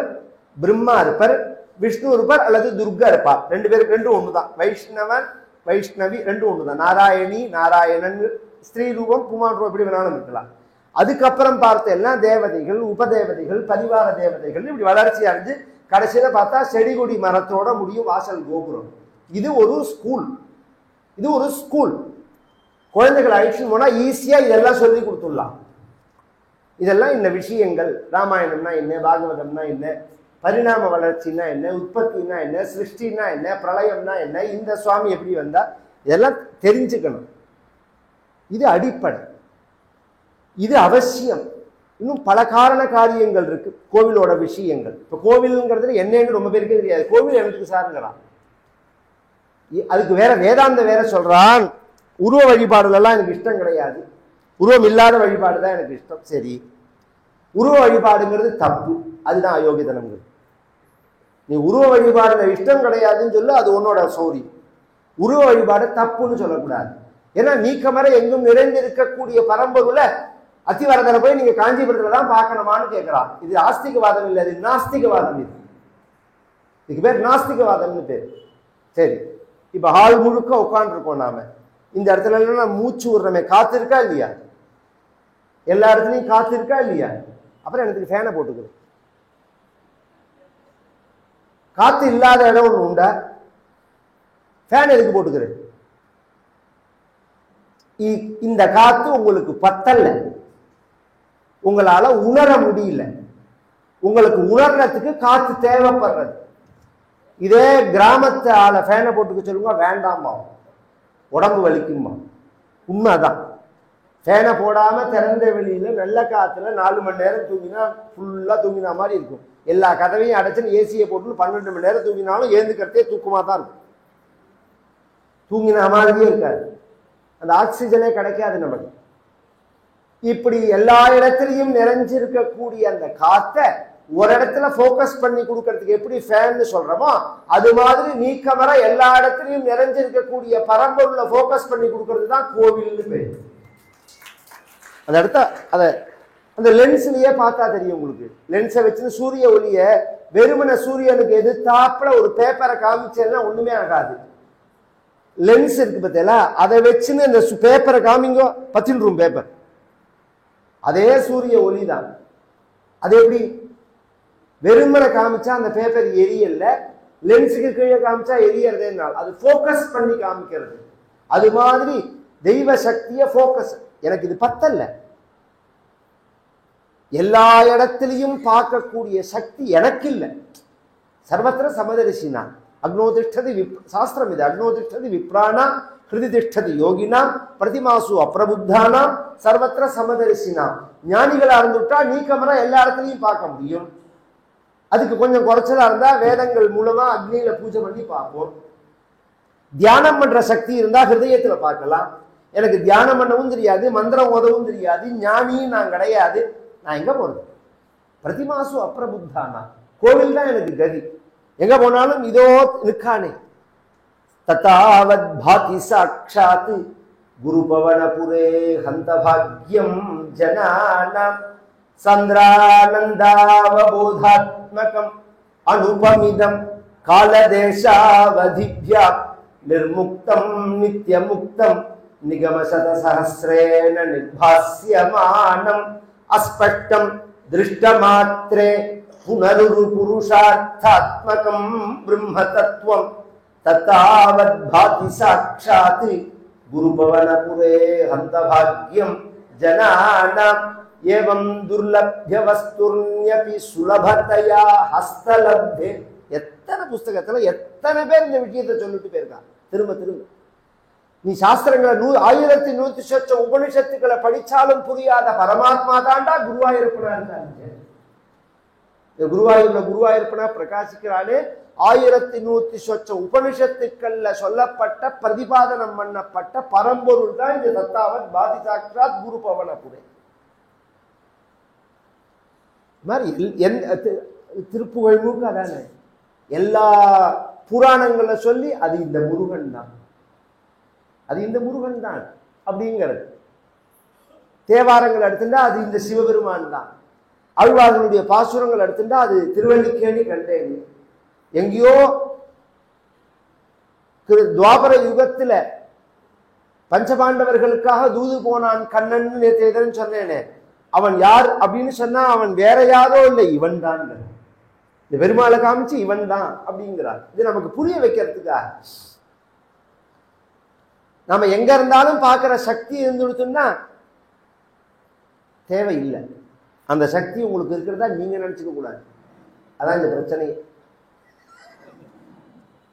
பிரம்மா இருப்பார், விஷ்ணு இருப்பார், அல்லது துர்கா இருப்பார். 2 பேருக்கு 2 ஒண்ணுதான். வைஷ்ணவன் வைஷ்ணவி 2 ஒண்ணுதான். நாராயணி நாராயணன், ஸ்திரீ ரூபம் புமான் ரூபம் எப்படி வேணாலும் இருக்கலாம். அதுக்கப்புறம் பார்த்த எல்லாம் தேவதைகள், உபதேவதைகள், பரிவார தேவதைகள், இப்படி வளர்ச்சி அடைஞ்சு கடைசியில பார்த்தா செடி கொடி மரத்தோட முடியும் வாசல் கோபுரம். இது ஒரு ஸ்கூல். இது ஒரு ஸ்கூல். குழந்தைகள் அழைச்சிட்டு போனா ஈஸியா இதெல்லாம் சொல்லி கொடுத்துடலாம். இதெல்லாம் இந்த விஷயங்கள். ராமாயணம்னா என்ன, பாகவதம்னா என்ன, பரிணாம வளர்ச்சின்னா என்ன, உற்பத்தினா என்ன, சிருஷ்டினா என்ன, பிரளயம்னா என்ன, இந்த சுவாமி எப்படி வந்தா, இதெல்லாம் தெரிஞ்சுக்கணும். இது அடிப்படை, இது அவசியம். இன்னும் பல காரண காரியங்கள் இருக்கு கோவிலோட விஷயங்கள். இப்ப கோவில்ங்கிறது என்னன்னு ரொம்ப பேருக்கு தெரியாது. கோவில் எனக்கு சாருங்கிறான், அதுக்கு வேற வேதாந்த வேற சொல்றான். உருவ வழிபாடுலாம் எனக்கு இஷ்டம் கிடையாது, உருவம் இல்லாத வழிபாடு தான் எனக்கு இஷ்டம். சரி, உருவ வழிபாடுங்கிறது தப்பு, அதுதான் அயோக்கியத்தனம்ங்கிறது. நீ உருவ வழிபாடுல இஷ்டம் கிடையாதுன்னு சொல்லு, அது உன்னோட சௌரி. உருவ வழிபாடு தப்புன்னு சொல்லக்கூடாது. ஏன்னா நீக்கமர எங்கும் நிறைந்திருக்கக்கூடிய பரம்பொருளை அத்திவரதனை போய் நீங்க காஞ்சிபுரத்துல தான் பார்க்கணுமான்னு கேட்கிறான். இது ஆஸ்திகவாதம் இல்லை, அது நாஸ்திகவாதம். இதுக்கு பேர் நாஸ்திகவாதம்னு பேர். சரி, இப்ப ஹால் முழுக்க உட்காந்துருக்கோம் நாம. இந்த இடத்துல எல்லாம் மூச்சு விடுறமே, காத்து இருக்கா இல்லையா? எல்லா இடத்துலையும் காத்து இருக்கா இல்லையா? அப்புறம் எனக்கு ஃபேனை போட்டுக்கிறேன். காத்து இல்லாத இடம் ஒண்ணு உண்டா? ஃபேன் எதுக்கு போட்டுக்கிறேன்? இந்த காத்து உங்களுக்கு பத்தல்ல, உங்களால உணர முடியல. உங்களுக்கு உணர்றதுக்கு காத்து தேவைப்படுறது. இதே கிராமத்து ஆளை ஃபேனை போட்டுக்க சொல்லுங்க, வேண்டாமா, உடம்பு வலிக்குமா. உண்மைதான். ஃபேனை போடாம திறந்த வெளியில நல்ல காத்துல 4 மணி நேரம் தூங்கினா ஃபுல்லா தூங்கினா மாதிரி இருக்கும். எல்லா கதவையும் அடைச்சுன்னு ஏசியை போட்டு 12 மணி நேரம் தூங்கினாலும் ஏந்துக்கிறதே தூக்கமா தான் இருக்கும், தூங்கின மாதிரியே இருக்காது. அந்த ஆக்சிஜனே கிடைக்காது நமக்கு. இப்படி எல்லா இடத்துலையும் நிறைஞ்சிருக்கக்கூடிய அந்த காத்தை ஒரு இடத்துல போக்கஸ் பண்ணி கொடுக்கறதுக்கு எப்படி ஃபேன் சொல்றோமோ, அது மாதிரி நீக்கமர எல்லா இடத்துலையும் நிறைஞ்சிருக்கக்கூடிய பரம்பொருளை போக்கஸ் பண்ணி கொடுக்கறது தான் கோவில்னு பேர். அந்த இடத்த அந்த லென்ஸ்லயே பார்த்தா தெரியும் உங்களுக்கு. லென்ஸை வச்சு சூரிய ஒளிய வெறுமன சூரியனுக்கு எதிர்த்தாப்புல ஒரு பேப்பரை காமிச்சேன்னா ஒண்ணுமே ஆகாது. லென்ஸ் இருக்கு பார்த்தீங்களா, அதை வச்சுன்னு இந்த பேப்பரை காமிங்கோ, 10 ரூம் பேப்பர், அதே சூரிய ஒளி தான். அது எப்படி வெறுமனை காமிச்சா அந்த பேப்பர் எரியல, லென்ஸுக்கு கீழே காமிச்சா எரியறதேனால் அது போக்கஸ் பண்ணி காமிக்கிறது. அது மாதிரி தெய்வ சக்திய போக்கஸ். எனக்கு இது பத்தல்ல, எல்லா இடத்திலையும் பார்க்கக்கூடிய சக்தி எனக்கு இல்லை. சர்வத்திர சமதரிசினா அக்னோதிஷ்டதி சாஸ்திரம் இது. அக்னோதிஷ்டதி விப்ராணா ஹிருதி திஷ்டதி யோகினா பிரதிமாசு அப்பிரபுத்தானா சர்வத்திர சமதரிசினா. ஞானிகளா இருந்துட்டா நீக்கமரா எல்லா இடத்துலையும் பார்க்க முடியும். அதுக்கு கொஞ்சம் குறைச்சலா இருந்தா வேதங்கள் மூலமா அக்னியில பூஜை பண்ணி பார்ப்போம். தியானம் பண்ற சக்தி இருந்தா ஹிருதயத்துல பார்க்கலாம். எனக்கு தியானம் பண்ணவும் தெரியாது, மந்திரம் ஓதவும் தெரியாது, ஞானியும் நான் கிடையாது, நான் எங்க போறது? பிரதிமாசு அப்பிரபுத்தானா, கோவில் தான் எனக்கு கதி. எங்க போனாலும் இதோ நிற்கானே. தத்தாவத் பாதி சாட்சாத் குரு பவனபுரே ஹந்த பாக்யம் ஜனானாம் சந்திரானந்தாவபோதாத்மகம் அனுபமிதம் காலதேசாவதிப்யா நிர்முக்தம் நித்யமுக்தம் நிகமசதசஹஸ்ரேண நிர்பாஸ்யமானம் அஸ்பஷ்டம் திருஷ்டமாத்ரே புனருரு புருஷார்த்தாத்மகம் பிரம்ம தத்துவம் தத்தாவத் பாதி சாட்சாத் குரு பவனபுரே ஹந்த பாக்யம் ஜனானாம் ஏவம் துர்லப்ய வஸ்துர்ன்யபி சுலபதயா ஹஸ்தலப்தே. எத்தனை புஸ்தகத்துல எத்தனை பேர் இந்த விஷயத்தை சொல்லிட்டு போயிருக்காங்க திரும்ப திரும்ப. நீ சாஸ்திரங்களை 1100 உபனிஷத்துக்களை படிச்சாலும் புரியாத பரமாத்மா தாண்டா குருவாயூரப்பனா இருக்காங்க. குருவாயூர்ல குருவாயூரப்பனா பிரகாசிக்கிறானே. 1100 உபனிஷத்துக்கள்ல சொல்லப்பட்ட பிரதிபாதனம் பண்ணப்பட்ட பரம்பொருள் தான் இந்த தத்தாவத் பாதி சாட்சாத் குரு பவனபுரே. மாதிரி திருப்புகழ் மூக்கு அதானே எல்லா புராணங்களை சொல்லி அது இந்த முருகன் தான், அது இந்த முருகன் தான் அப்படிங்கிறது. தேவாரங்கள் எடுத்துட்டா அது இந்த சிவபெருமான் தான். ஆழ்வார்களுடைய பாசுரங்கள் எடுத்துட்டா அது திருவல்லிக்கேணி கண்டேன். எங்கேயோ துவாபர யுகத்துல பஞ்சபாண்டவர்களுக்காக தூது போனான் கண்ணன் நேற்று சொன்னேனே, அவன் யார் அப்படின்னு சொன்னா அவன் வேற யாரோ இல்லை, இவன் தான். இந்த பெருமாளை காமிச்சு இவன் தான் அப்படிங்கிறார். இது நமக்கு புரிய வைக்கிறதுக்கா. நாம எங்க இருந்தாலும் பார்க்கிற சக்தி இருந்துடுத்துன்னா தேவையில்லை. அந்த சக்தி உங்களுக்கு இருக்கிறதா நீங்க நினைச்சுக்க கூடாது. அதான் இந்த பிரச்சனை.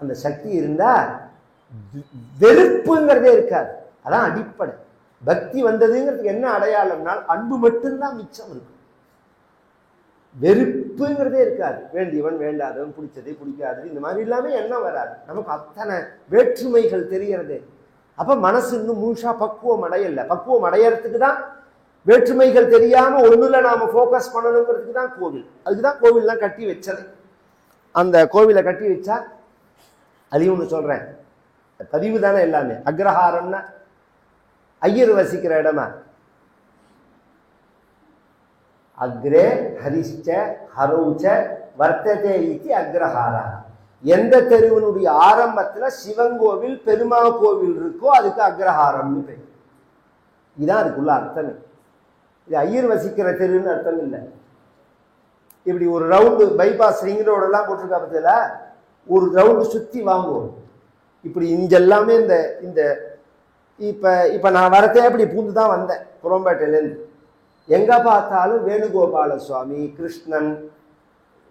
அந்த சக்தி இருந்தா வெறுப்புங்கிறதே இருக்காது. அதான் அடிப்படை. பக்தி வந்ததுங்கிறதுக்கு என்ன அடையாளம்னால் அன்பு மட்டும்தான் மிச்சம் இருக்கும். வெறுப்புங்கிறதே இருக்காது. வேண்டியவன் வேண்டாதவன், பிடிச்சது பிடிக்காதது, இந்த மாதிரி எல்லாமே எண்ணம் வராது. நமக்கு அத்தனை வேற்றுமைகள் தெரியறது. அப்ப மனசு இன்னும் முழுசா பக்குவம் அடையல. பக்குவம் அடையறதுக்கு தான் வேற்றுமைகள் தெரியாம ஒண்ணுல நாம போக்கஸ் பண்ணணுங்கிறதுக்கு தான் கோவில். அதுக்குதான் கோவில்லாம் கட்டி வச்சது. அந்த கோவிலை கட்டி வச்சா அதையும் ஒண்ணு சொல்றேன், பதிவு தானே எல்லாமே. அக்ரஹாரம்னா ஐயர் வசிக்கிற இடமா? அக்ரே ஹரிஷ்ட ஹரௌச்ச வர்த்ததே இதி அக்ரஹாரா. எந்த தெருவனுடைய ஆரம்பத்துல சிவன் கோவில் பெருமா கோவில் இருக்கோ அதுக்கு அக்ரஹாரம்னு பேர். இதுதான் அதுக்குள்ள அர்த்தமே. இது ஐயர் வசிக்கிற தெருன்னு அர்த்தம் இல்லை. இப்படி ஒரு ரவுண்டு பைபாஸ் ரிங் ரோடு எல்லாம் போட்டிருக்கா பத்தியில, ஒரு ரவுண்டு சுத்தி வாங்குவோம். இப்படி இங்கெல்லாமே இந்த இந்த இப்ப நான் வரத்தே இப்படி பூந்துதான் வந்தேன் புறம்பேட்டையிலேருந்து. எங்க பார்த்தாலும் வேணுகோபால சுவாமி, கிருஷ்ணன்,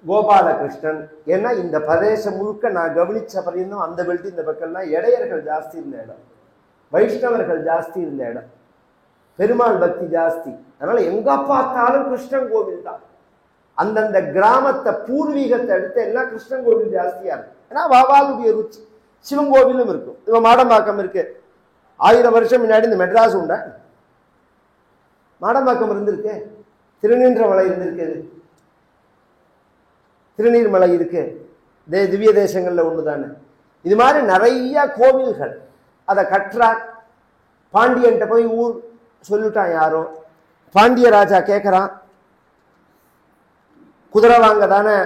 கோபாலகிருஷ்ணன். ஏன்னா இந்த பிரதேசம் முழுக்க நான் கவனிச்ச பரிந்தும் அந்த பெல்ட் இந்த பக்கம்லாம் இடையர்கள் ஜாஸ்தி இருந்த இடம், வைஷ்ணவர்கள் ஜாஸ்தி இருந்த இடம், பெருமாள் பக்தி ஜாஸ்தி. அதனால எங்க பார்த்தாலும் கிருஷ்ணன் கோவில் தான். அந்தந்த கிராமத்தை பூர்வீகத்தை எடுத்து எல்லாம் கிருஷ்ணன் கோவில் ஜாஸ்தியா இருக்கு. ஏன்னா வாவாளுடைய ருச்சி. சிவன் கோவிலும் இருக்கும். இப்ப மாடம்பாக்கம் இருக்கு. 1000 வருஷம் முன்னாடி இந்த மெட்ராஸ் உண்டா? மாடம்பாக்கம் இருந்திருக்கு. திருநீன்றமலை இருந்திருக்கு. திருநீர்மலை இருக்கு. திவ்ய தேசங்கள்ல ஒண்ணுதானே. இது மாதிரி நிறைய கோவில்கள். அதை கட்டுறான். பாண்டியன்ட்ட போய் ஊர் சொல்லிட்டான் யாரோ. பாண்டிய ராஜா கேட்கறான், குதிரை வாங்க தானே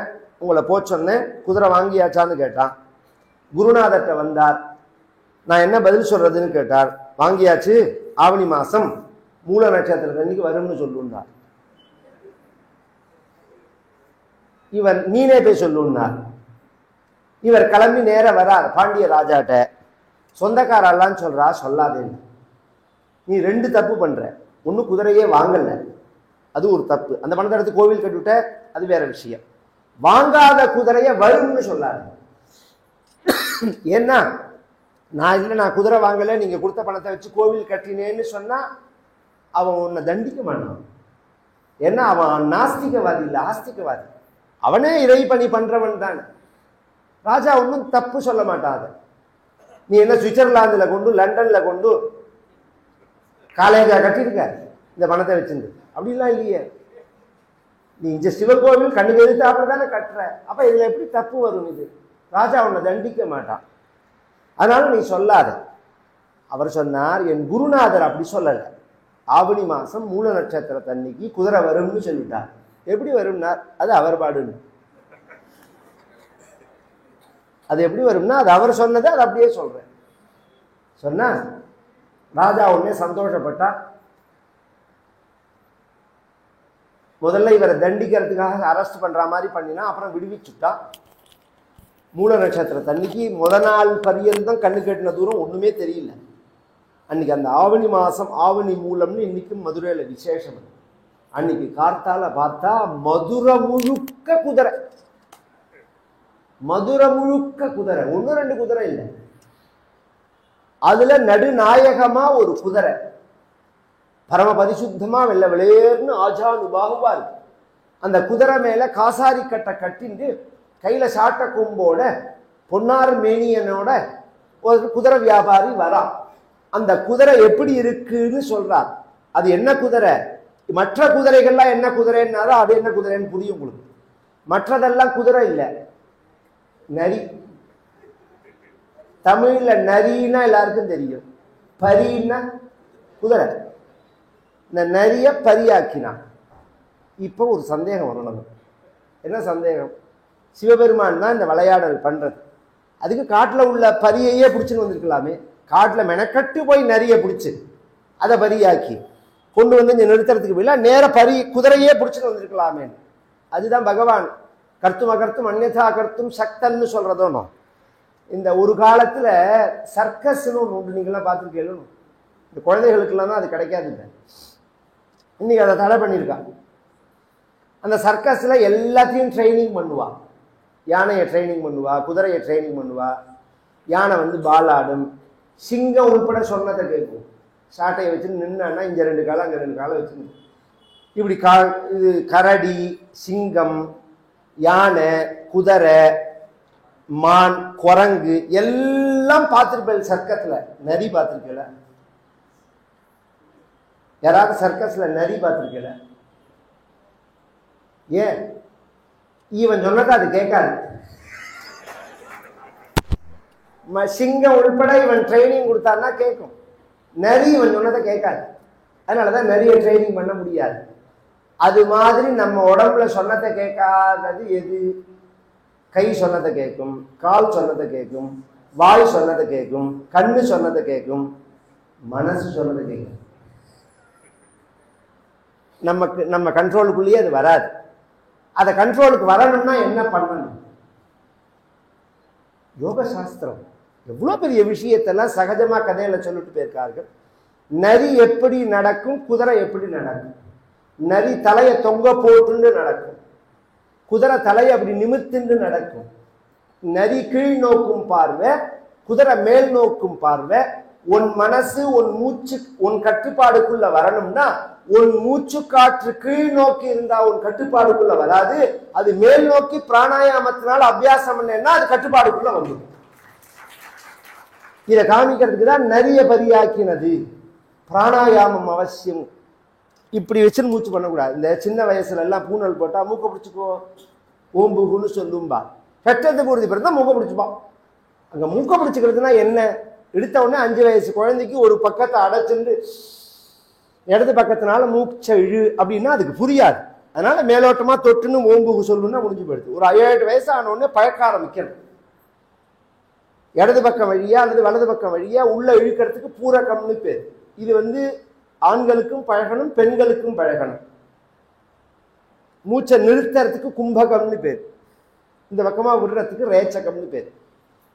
உங்களை போச்சொன்னேன், குதிரை வாங்கியாச்சான்னு கேட்டான். குருநாதர்கிட்ட வந்தார். நான் என்ன பதில் சொல்றதுன்னு கேட்டார். வாங்கியாச்சு, ஆவணி மாசம் மூல நட்சத்திரத்தன்னைக்கு வரும்னு சொல்லுன்னார். இவர் நீனே போய் சொல்லுன்னார். இவர் கிளம்பி நேர வரார் பாண்டிய ராஜாட்ட. சொந்தக்காரெல்லாம் சொல்றா, சொல்லாதேன்னு. நீ 2 தப்பு பண்ற. ஒண்ணு, குதிரையே வாங்கல, அது ஒரு தப்பு. அந்த பணத்தை எடுத்து கோவில் கட்டிவிட்ட, அது வேற விஷயம். வாங்காத குதிரைய வரும்னு சொல்லாரு. ஏன்னா நான் குதிரை வாங்கல, நீங்க கொடுத்த பணத்தை வச்சு கோவில் கட்டினேன்னு சொன்னா அவன் உன்னை தண்டிக்க மாட்டான். ஏன்னா அவன் நாஸ்திகவாதி இல்லை, ஆஸ்திகவாதி. அவனே இறை பணி பண்றவன் தான். ராஜா ஒன்றும் தப்பு சொல்ல மாட்டாங்க. நீ என்ன சுவிட்சர்லாந்துல கொண்டு லண்டன்ல கொண்டு காலேஜா கட்டிருக்க இந்த பணத்தை வச்சிருந்து? அப்படிலாம் இல்லையே. நீ இங்க சிவகோவில் கண்ணுக்கு எதிர்த்தாப்புல தானே கட்டுற. அப்ப இதுல எப்படி தப்பு வரும்? இது ராஜா உன்னை தண்டிக்க மாட்டான். அதனால நீ சொல்லாத. அவர் சொன்னார், என் குருநாதர் அப்படி சொல்லல. ஆவணி மாசம் மூல நட்சத்திரத்தன்னைக்கு குதிரை வரும்னு சொல்லிட்டார். எப்படி வரும்னார்? அது அவர் பாடுன்னு. அது எப்படி வரும்னா அது அவர் சொன்னதை அது அப்படியே சொல்றேன் சொன்னா ராஜா உடனே சந்தோஷப்பட்டா. முதல்ல இவரை தண்டிக்கிறதுக்காக அரெஸ்ட் பண்ற மாதிரி பண்ணினா, அப்புறம் விடுவிச்சுட்டா. மூல நட்சத்திரத்தன்னைக்கு முத நாள் பரியந்தம் கண்ணு கட்டின தூரம் ஒண்ணுமே தெரியல. அன்னைக்கு அந்த ஆவணி மாசம் ஆவணி மூலம்னு இன்னைக்கும் மதுரையில விசேஷம். அன்னைக்கு கார்த்தால பார்த்தா மதுரை முழுக்க குதிரை. மதுரை முழுக்க குதிரை. 1-2 குதிரை இல்லை. அதுல நடுநாயகமா ஒரு குதிரை, பரம பரிசுத்தமா வெள்ள வெளியேர்னு ஆஜானுபாகுவா இருக்கு. அந்த குதிரை மேல காசாரி கட்டை கட்டிண்டு கையில சாட்ட கொம்போட பொன்னார் மேனியனோட ஒரு குதிரை வியாபாரி வரா. அந்த குதிரை எப்படி இருக்குன்னு சொல்றார். அது என்ன குதிரை? மற்ற குதிரைகள்லாம் என்ன குதிரைன்னாரோ அது என்ன குதிரைன்னு புரியும் உங்களுக்கு. மற்றதெல்லாம் குதிரை இல்லை, நரி. தமிழ்ல நரின்னா எல்லாருக்கும் தெரியும், பரின்னா குதிரை. இந்த நரிய பரியாக்கினான். இப்போ ஒரு சந்தேகம் வரும் நமக்கு. என்ன சந்தேகம்? சிவபெருமான் தான் இந்த விளையாடல் பண்றது. அதுக்கு காட்டில் உள்ள பரியையே பிடிச்சுன்னு வந்திருக்கலாமே. காட்டில் மெனக்கட்டு போய் நரிய பிடிச்சு அதை பரியாக்கி கொண்டு வந்து இங்கே நிறுத்துறதுக்கு பதிலா நேர குதிரையே பிடிச்சுன்னு வந்திருக்கலாமே. அதுதான் பகவான் கர்த்தும் அகர்த்தும் அந்யதா கர்த்தும் சக்தன்னு சொல்றதோனோ. இந்த ஒரு காலத்துல சர்க்கஸ்ன்னு ஒன்று உண்டு, நீங்களாம் பார்த்துருக்கேன். இந்த குழந்தைகளுக்கெல்லாம் தான் அது கிடைக்காது. இன்னைக்கு அதை தடை பண்ணியிருக்காங்க. அந்த சர்க்கஸ்ல எல்லாத்தையும் ட்ரைனிங் பண்ணுவா. யானையை ட்ரைனிங் பண்ணுவா, குதிரையை ட்ரைனிங் பண்ணுவா. யானை வந்து பாலாடும், சிங்கம் உள்பட சொன்னதை கேட்கும். சாட்டையை வச்சு நின்னா இங்க 2 காலம் அங்க 2 காலம் வச்சு இப்படி இது கரடி, சிங்கம், யானை, குதிரை, மான், குரங்கு எல்லாம் பார்த்துருப்பேன். சர்க்கஸ்ல நரி பார்த்துருக்கல? யாராவது சர்க்கஸ்ல நரி பார்த்துருக்கல? ஏன்? இவன் சொன்னதா அது கேட்காது. சிங்கம் உள்பட இவன் ட்ரைனிங் கொடுத்தான்னா கேட்கும். நரி இவன் சொன்னதை கேட்காது. அதனாலதான் நிறைய ட்ரைனிங் பண்ண முடியாது. அது மாதிரி நம்ம உடம்புல சொன்னதை கேட்காதது எது? கை சொன்னதை கேட்கும், கால் சொன்னதை கேட்கும், வாய் சொன்னதை கேட்கும், கண்ணு சொன்னதை கேட்கும், மனசு சொன்னதை கேட்கும். நம்ம கண்ட்ரோலுக்குள்ளேயே அது வராது. அதை கண்ட்ரோலுக்கு வரணும்னா என்ன பண்ணணும்? யோக சாஸ்திரம் எவ்வளோ பெரிய விஷயத்தெல்லாம் சகஜமா கதையில சொல்லிட்டு போயிருக்கார்கள். நரி எப்படி நடக்கும், குதிரை எப்படி நடக்கும்? நரி தலையை தொங்க போட்டுன்னு நடக்கும், குதிரை தலையை அப்படி நிமிர்த்துன்னு நடக்கும். நரி கீழ் நோக்கும் பார்வை, குதிரை மேல் நோக்கும் பார்வை. உன் மனசு உன் மூச்சு உன் கட்டுப்பாடுக்குள்ள வரணும்னா உன் மூச்சு காற்று கீழ் நோக்கி இருந்தா உன் கட்டுப்பாடுக்குள்ள வராது. அது மேல் நோக்கி பிராணாயாமத்தினால அபியாசம் பண்ணா அது கட்டுப்பாடுக்குள்ள வந்துடும். இதை காமிக்கிறதுக்கு தான் நிறைய பரியாக்கினது. பிராணாயாமம் அவசியம். இப்படி வச்சுன்னு மூச்சு பண்ணக்கூடாது. இந்த சின்ன வயசுல எல்லாம் பூனல் போட்டா மூக்க பிடிச்சிக்கோ ஓம்புகுன்னு சொல்லும்பா. கெட்டதுக்கு உறுதி பிறந்தா மூக்க பிடிச்சுப்பான். அங்க மூக்க பிடிச்சிக்கிறதுனா என்ன? எடுத்த உடனே 5 வயசு குழந்தைக்கு ஒரு பக்கத்தை அடைச்சுட்டு இடது பக்கத்தினால மூச்சை இழு அப்படின்னா அதுக்கு புரியாது. அதனால மேலோட்டமா தொட்டுன்னு ஓம்புகு சொல்லுன்னா முடிஞ்சு போயிடுது. ஒரு 7 வயசு ஆன உடனே பழக்க ஆரம்பிக்கணும். இடது பக்கம் வழியா அல்லது வலது பக்கம் வழியா உள்ள இழுக்கிறதுக்கு பூரகம்னு பேர். இது ஆண்களுக்கும் பழகணும், பெண்களுக்கும் பழகணும். மூச்சை நிறுத்துறதுக்கு கும்பகம்னு பேர். இந்த பக்கமா விடுறதுக்கு ரேச்சகம்னு பேர்.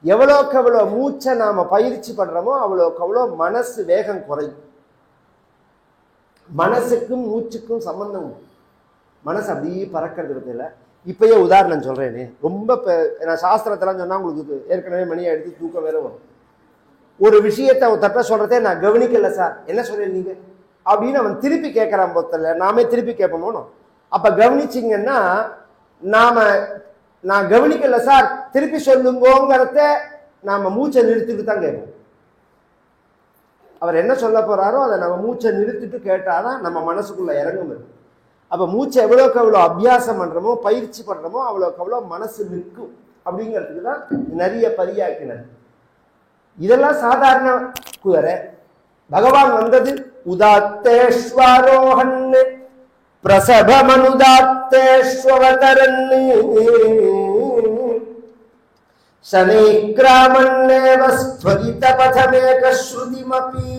எவ்வளோக்கு எவ்வளோ மூச்சை நாம பயிற்சி பண்றோமோ அவ்வளோக்கு அவ்வளோ மனசு வேகம் குறையும். மனசுக்கும் மூச்சுக்கும் சம்பந்தம் உண்டு. மனசு அப்படியே பறக்கிறது பத்தியில. இப்பயே உதாரணம் சொல்றேனே, ரொம்ப நான் சாஸ்திரத்தெல்லாம் சொன்னா உங்களுக்கு ஏற்கனவே மணியை எடுத்து தூக்கம் வேற வரும். ஒரு விஷயத்தை தட்ட சொல்றதே நான் கவனிக்கல சார், என்ன சொல்றேன் நீங்க அப்படின்னு அவன் திருப்பி கேட்கறான். பொத்தல நாமே திருப்பி கேட்போமோ. அப்ப கவனிச்சிங்கன்னா நான் கவனிக்கல சார் திருப்பி சொல்லுங்கோங்கிறத நாம மூச்சை நிறுத்திட்டு தான் கேட்போம். அவர் என்ன சொல்ல போறாரோ அதை நம்ம மூச்சை நிறுத்திட்டு கேட்டாதான் நம்ம மனசுக்குள்ள இறங்கும். அப்ப மூச்சை எவ்வளோக்கு எவ்வளோ அபியாசம் பண்றோமோ பயிற்சி பண்றோமோ அவ்வளோக்கு அவ்வளோ மனசு நிற்கும். அப்படிங்கிறதுக்கு தான் நிறைய பரியாக்கினர். இதெல்லாம் சாதாரண குதிரை. பகவான் வந்தது உதாத்தேஸ்வரோஹன் பிரசபமனுதாத்தேஸ்வரன் சனைக்ராமன்னேவ ஸ்வரித பதமேக ஸ்ருதிமபி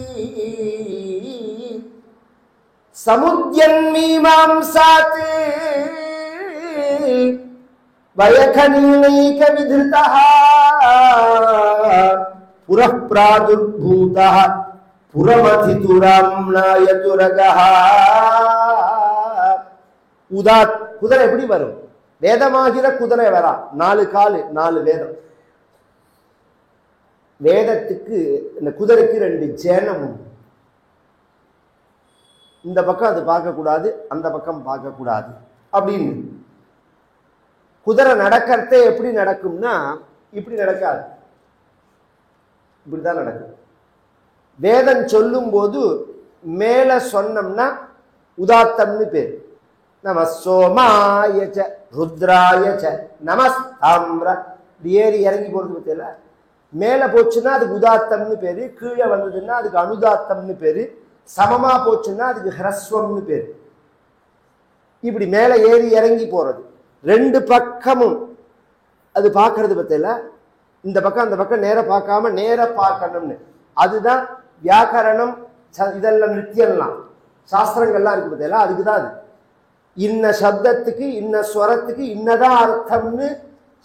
சமுத்யன்மீமாம்சாத் வயகநீனைக விதிருதः புரः பிராதுர்பூதः புரமதிதுராம்நாயதுரகः. குதிரை எப்படி வரும்? வேதமாகிற குதிரை வரா. 4 காலு 4 வேதம். வேதத்துக்கு இந்த குதிரைக்கு 2 ஜேனம். இந்த பக்கம் அது பார்க்கக்கூடாது, அந்த பக்கம் பார்க்கக்கூடாது அப்படின்னு. குதிரை நடக்கிறதே எப்படி நடக்கும்னா இப்படி நடக்காது, இப்படிதான் நடக்கும். வேதம் சொல்லும் போது மேல சொன்னோம்னா உதாத்தம்னு பேர். நம சோமாயச்ச ருத்ராயச்ச நமஸ்தாம்ர. ஏறி இறங்கி போறது பத்தியில. மேல போச்சுன்னா அதுக்கு உதாத்தம்னு பேரு, கீழே வந்ததுன்னா அதுக்கு அனுதாத்தம்னு பேரு, சமமா போச்சுன்னா அதுக்கு ஹ்ரஸ்வம்னு பேரு. இப்படி மேல ஏறி இறங்கி போறது. 2 பக்கமும் அது பார்க்கறது பத்தியில. இந்த பக்கம் அந்த பக்கம் நேர பார்க்காம நேர பார்க்கணும்னு. அதுதான் வியாக்கரணம். இதெல்லாம் நித்தியம்லாம் சாஸ்திரங்கள்லாம் இருக்கு பத்தியில. அதுக்குதான் அது. இன்ன சப்தத்துக்கு இன்ன ஸ்வரத்துக்கு இன்னதான் அர்த்தம்னு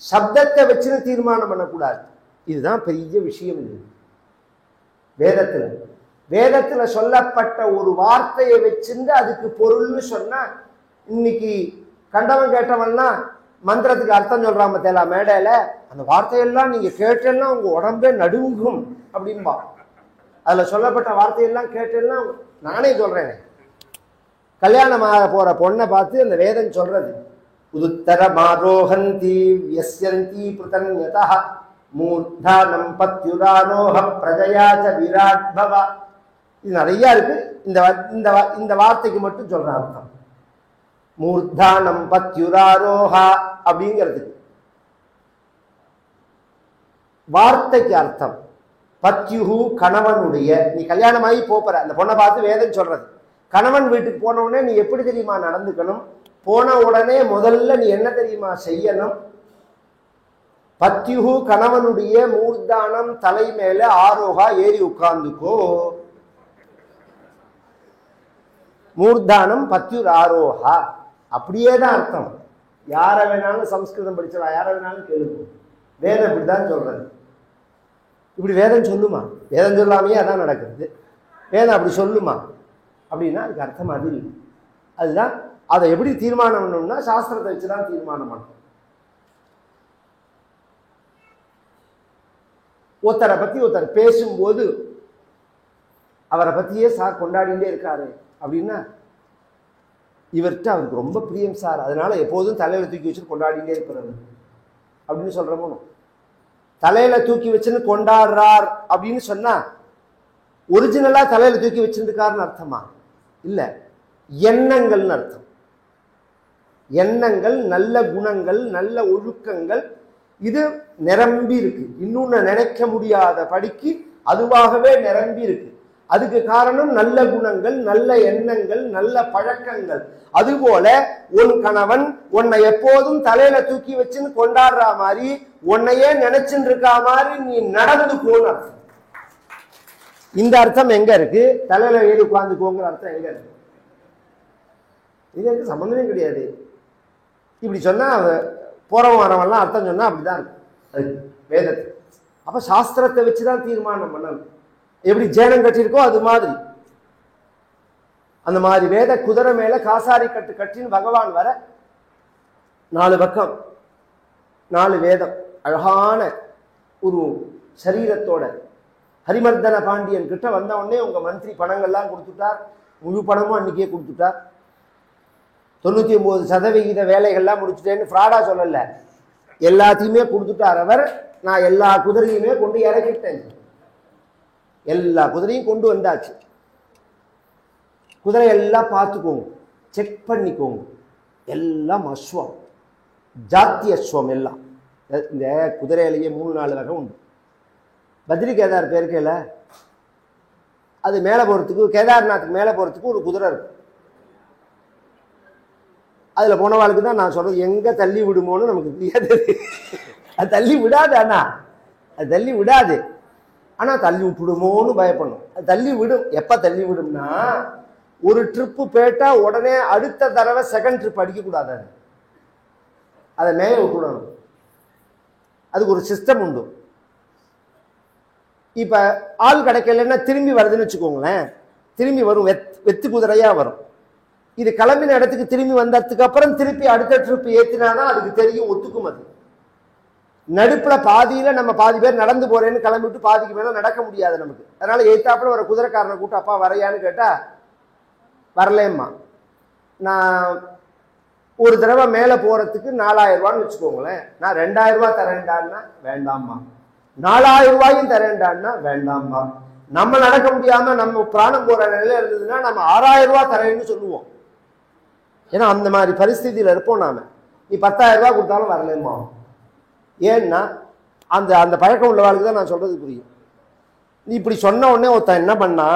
சப்தத்தை வச்சுன்னு தீர்மானம் பண்ணக்கூடாது. இதுதான் பெரிய விஷயம். இது வேதத்துல சொல்லப்பட்ட ஒரு வார்த்தையை வச்சிருந்து அதுக்கு பொருள்னு சொன்னா, இன்னைக்கு கண்டவன் கேட்டவன்லாம் மந்திரத்துக்கு அர்த்தம் சொல்றாம தேலா மேடையில, அந்த வார்த்தையெல்லாம் நீங்க கேட்டெல்லாம் உங்க உடம்பே நடுங்கும் அப்படின்பா. அதுல சொல்லப்பட்ட வார்த்தையெல்லாம் கேட்டெல்லாம் நானே சொல்றேன். கல்யாணமாக போற பொண்ணை பார்த்து அந்த வேதம் சொல்றது, உதுத்தர மாரோகந்தி யஸ்யந்தி பிரதன்யதா மூர்தானம் பத்யுராரோஹ பிரஜயாச்ச விராட் பவ. இது நிறைய இருக்கு. இந்த வார்த்தைக்கு மட்டும் சொல்ற அர்த்தம். மூர்தானம் பத்யுராரோஹா அப்படிங்கிறதுக்கு வார்த்தைக்கு அர்த்தம் பத்யுஹு கணவனுடைய. நீ கல்யாணமாகி போற அந்த பொண்ணை பார்த்து வேதம் சொல்றது, கணவன் வீட்டுக்கு போன உடனே நீ எப்படி தெரியுமா நடந்துக்கணும், போன உடனே முதல்ல நீ என்ன தெரியுமா செய்யணும், பத்யுஹு கணவனுடைய மூர்தானம் தலை மேல ஆரோகா ஏறி உட்கார்ந்துக்கோ. மூர்தானம் பத்யுர் ஆரோகா அப்படியே தான் அர்த்தம். யார வேணாலும் சம்ஸ்கிருதம் படிச்சவா யார வேணாலும் கேளுங்க, வேதம் இப்படிதான் சொல்றது. இப்படி வேதம் சொல்லுமா? வேதம் சொல்லாமையே அதான் நடக்குது. வேதம் அப்படி சொல்லுமா அப்படின்னா அதுக்கு அர்த்தம் அது இல்லை. அதுதான் அதை எப்படி தீர்மானம் பண்ணணும்னா சாஸ்திரத்தை வச்சுதான் தீர்மானம் பண்ணணும். ஒருத்தரை பத்தி ஒருத்தர் பேசும்போது அவரை பத்தியே சார் கொண்டாடிட்டே இருக்காரு அப்படின்னா இவர்கிட்ட அவருக்கு ரொம்ப பிரியம் சார், அதனால எப்போதும் தலையில தூக்கி வச்சுட்டு கொண்டாடிட்டே இருக்கிறது அப்படின்னு சொல்றோமோ. தலையில தூக்கி வச்சுன்னு கொண்டாடுறார் அப்படின்னு சொன்னா ஒரிஜினலா தலையில தூக்கி வச்சிருக்காருன்னு அர்த்தமா? இல்ல, எண்ணங்கள்னு அர்த்தம். எண்ணங்கள், நல்ல குணங்கள், நல்ல ஒழுக்கங்கள் இது நிரம்பி இருக்கு. இன்னொன்னு நினைக்க முடியாத படிக்கு அதுவாகவே நிரம்பி இருக்கு. அதுக்கு காரணம் நல்ல குணங்கள், நல்ல எண்ணங்கள், நல்ல பழக்கங்கள். அதுபோல உன் கணவன் உன்னை எப்போதும் தலையில தூக்கி வச்சுன்னு கொண்டாடுற மாதிரி உன்னையே நினைச்சுட்டு இருக்கா மாதிரி நீ நடந்துக்கோன்னு அர்த்தம். இந்த அர்த்தம் எங்க இருக்கு? தலையில ஏறி உட்கார்ந்துக்கோங்கிற அர்த்தம் எங்க இருக்கு? இது சம்பந்தமே கிடையாது. இப்படி சொன்னா போறவன் வரவெல்லாம் அர்த்தம் சொன்னா அப்படிதான் இருக்கு அது வேதத்தை. அப்ப சாஸ்திரத்தை வச்சுதான் தீர்மானம் பண்ணணும். எப்படி ஜேனம் கட்டியிருக்கோ அது மாதிரி அந்த மாதிரி வேத குதிரை மேல காசாரி கட்டு கட்டின்னு பகவான் வர 4 பக்கம் 4 வேதம் அழகான ஒரு சரீரத்தோட ஹரிமர்தன பாண்டியன் கிட்ட வந்த உடனே உங்க மந்திரி பணங்கள்லாம் கொடுத்துட்டார், முழு பணமும் அன்னைக்கே கொடுத்துட்டார். 99% வேலைகள்லாம் முடிச்சுட்டேன்னு ஃப்ராடா சொல்லல, எல்லாத்தையுமே கொடுத்துட்டார் அவர். நான் எல்லா குதிரையுமே கொண்டு இறக்கிட்டேன், எல்லா குதிரையும் கொண்டு வந்தாச்சு. குதிரை எல்லாம் பார்த்துக்கோங்க, செக் பண்ணிக்கோங்க, எல்லாம் அஸ்வம், ஜாத்தி அஸ்வம் எல்லாம். இந்த குதிரையிலேயே 3-4 வகை உண்டு. பத்ரி கேதார் பேருக்கையில் அது மேலே போகிறதுக்கு, கேதார்நாத்துக்கு மேலே போகிறதுக்கு ஒரு குதிரை இருக்கும். அதில் போனவாளுக்கு தான் நான் சொல்கிறது, எங்கே தள்ளி விடுமோன்னு நமக்கு தெரியாது. அது தள்ளி விடாது, அண்ணா அது தள்ளி விடாது, ஆனால் தள்ளி விட்டுடுமோன்னு பயப்படணும். அது தள்ளி விடும். எப்போ தள்ளி விடும்னா ஒரு ட்ரிப்பு போயிட்டா உடனே அடுத்த தடவை செகண்ட் ட்ரிப் அடிக்கக்கூடாது, அதை மேய விட்டுடணும். அதுக்கு ஒரு சிஸ்டம் உண்டு. இப்போ ஆள் கிடைக்கலன்னா திரும்பி வருதுன்னு வச்சுக்கோங்களேன், திரும்பி வரும், வெத்து குதிரையாக வரும். இது கிளம்பின இடத்துக்கு திரும்பி வந்ததுக்கு அப்புறம் திருப்பி அடுத்த ட்ரிப் ஏற்றினாதான் அதுக்கு தெரியும், ஒத்துக்கும். அது நடுப்புல பாதியில நம்ம பாதி பேர் நடந்து போறேன்னு கிளம்பிட்டு பாதிக்கு மேல நடக்க முடியாது நமக்கு. அதனால எய்த்தாப்புல ஒரு குதிரைக்காரனை கூட்டு, அப்பா வரையான்னு கேட்டா வரலேம்மா. நான் ஒரு தடவை மேல போறதுக்கு 4000 ரூபான்னு வச்சுக்கோங்களேன், நான் 2000 ரூபாய் தரேன்டான்னா வேண்டாம்மா, 4000 ரூபாயும் தரேன்டான்னா வேண்டாம்மா. நம்ம நடக்க முடியாம நம்ம பிராணம் போற நிலையில இருந்ததுன்னா நம்ம 6000 ரூபாய் தரேன்னு சொல்லுவோம். ஏன்னா அந்த மாதிரி பரிஸ்திதியில இருப்போம் நாம. நீ 10,000 ரூபாய் கொடுத்தாலும் வரலேம்மா. ஏன்னா அந்த அந்த பழக்கம் உள்ளவாளுக்கு தான் நான் சொல்றது புரியும். நீ இப்படி சொன்ன உடனே ஒருத்தன் என்ன பண்ணா,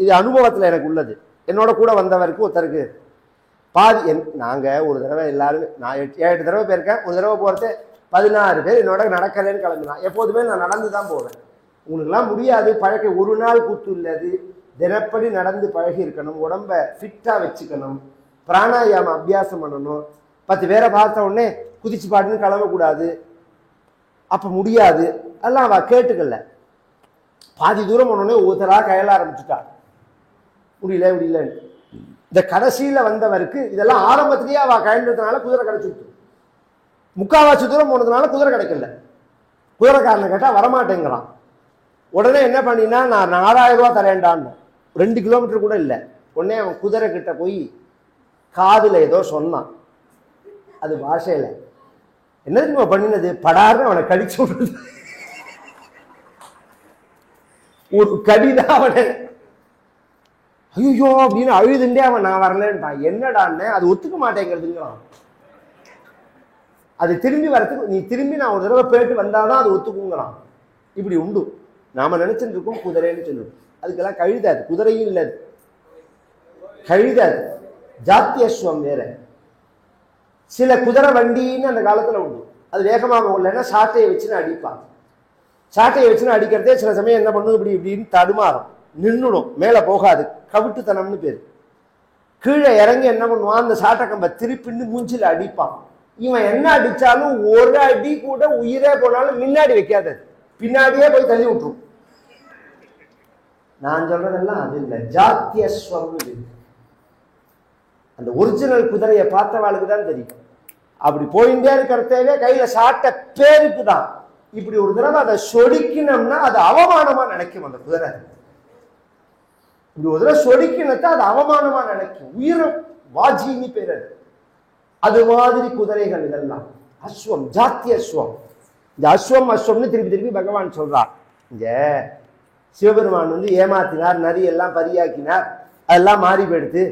இது அனுபவத்தில் எனக்கு உள்ளது. என்னோட கூட வந்தவருக்கு ஒருத்தருக்கு பாதி நாங்கள் ஒரு தடவை எல்லாருமே, நான் 7 தடவை போயிருக்கேன். ஒரு தடவை போகிறது 16 பேர் என்னோட நடக்கலைன்னு கிளம்பினா. எப்போதுமே நான் நடந்து தான் போவேன். உங்களுக்குலாம் முடியாது, பழக்க ஒரு நாள் கூத்து இல்லது, தினப்படி நடந்து பழகி இருக்கணும், உடம்ப ஃபிட்டாக வச்சுக்கணும், பிராணாயாமம் அபியாசம் பண்ணணும். 10 பேரை பார்த்த உடனே குதிச்சு பாட்டுன்னு கிளம்பக்கூடாது, அப்போ முடியாது. அதெல்லாம் அவள் கேட்டுக்கல. பாதி தூரம் போனோடனே ஒருத்தராக கையெல்லாம் ஆரம்பிச்சுட்டா, முடியல. இந்த கடைசியில் வந்தவருக்கு இதெல்லாம் ஆரம்பத்திலேயே அவள் கயன்றதுனால குதிரை கிடைச்சிட்டு, 3/4 தூரம் போனதுனால குதிரை கிடைக்கல. குதிரைக்காரனை கேட்டால் வரமாட்டேங்கிறான். உடனே என்ன பண்ணினா, நான் 4000 ரூபா தரேன்டான்னு. 2 கிலோமீட்டர் கூட இல்லை. உடனே அவன் குதிரை கிட்ட போய் காதுல ஏதோ சொன்னான். அது பாஷையில என்ன தெரியுமா பண்ணினது, படாருன்னு அவனை கடிச்சு விடுறது. ஒரு கடிதான் அவனை, ஐயோ அப்படின்னு அழுதுண்டே அவன் நான் வரலன்ட்டான். என்னடான்னு, அது ஒத்துக்க மாட்டேங்கிறதுங்கிறான். அது திரும்பி வரத்துக்கு நீ திரும்பி நான் ஒரு தடவை போயிட்டு வந்தாதான் அது ஒத்துக்குங்கிறான். இப்படி உண்டு. நாம நினைச்சுட்டு இருக்கோம் குதிரைன்னு சொல்லுவோம். அதுக்கெல்லாம் கழுதாது, குதிரையும் இல்லை, கழுதாது. ஜாத்தியஸ்வம் வேற. சில குதிரை வண்டின்னு அந்த காலத்துல உண்டு. அது வேகமாக உள்ளன்னா சாட்டையை வச்சுன்னு அடிப்பான். சாட்டையை வச்சுன்னு அடிக்கிறதே சில சமயம் என்ன பண்ணும், இப்படி இப்படின்னு தடுமாறும், நின்றுடும், மேலே போகாது. கவிட்டுத்தனம்னு பேர். கீழே இறங்கி என்ன பண்ணுவான், அந்த சாட்டை கம்பை திருப்பின்னு மூஞ்சில அடிப்பான். இவன் என்ன அடிச்சாலும் ஒரு அடி கூட உயிரே போனாலும் முன்னாடி வைக்காது, பின்னாடியே போய் தள்ளி விட்டுரும். நான் சொல்றதெல்லாம் அது இல்லை, ஜாத்தியஸ்வம். அந்த ஒரிஜினல் குதிரையை பார்த்தவாளுக்கு தான் தெரியும். அப்படி போயிட்டே இருக்கிறதே கையில சாட்ட பேருக்கு தான். இப்படி ஒரு தடவை அதை சொடிக்கணும்னா அது அவமானமா நினைக்கும். அந்த குதிரை இப்படி ஒரு தடவை சொடிக்கணும்னா அது அவமானமா நினைக்கும். உயிரை வாஜின்னு பேர். அது மாதிரி குதிரைகள் இதெல்லாம் அஸ்வம், ஜாத்திய அஸ்வம். இந்த அஸ்வம் அஸ்வம்னு திருப்பி திருப்பி பகவான் சொல்றார். இங்க சிவபெருமான் வந்து ஏமாத்தினார், நரி எல்லாம் பரியாக்கினார், அதெல்லாம் மாறி போயிடுத்து.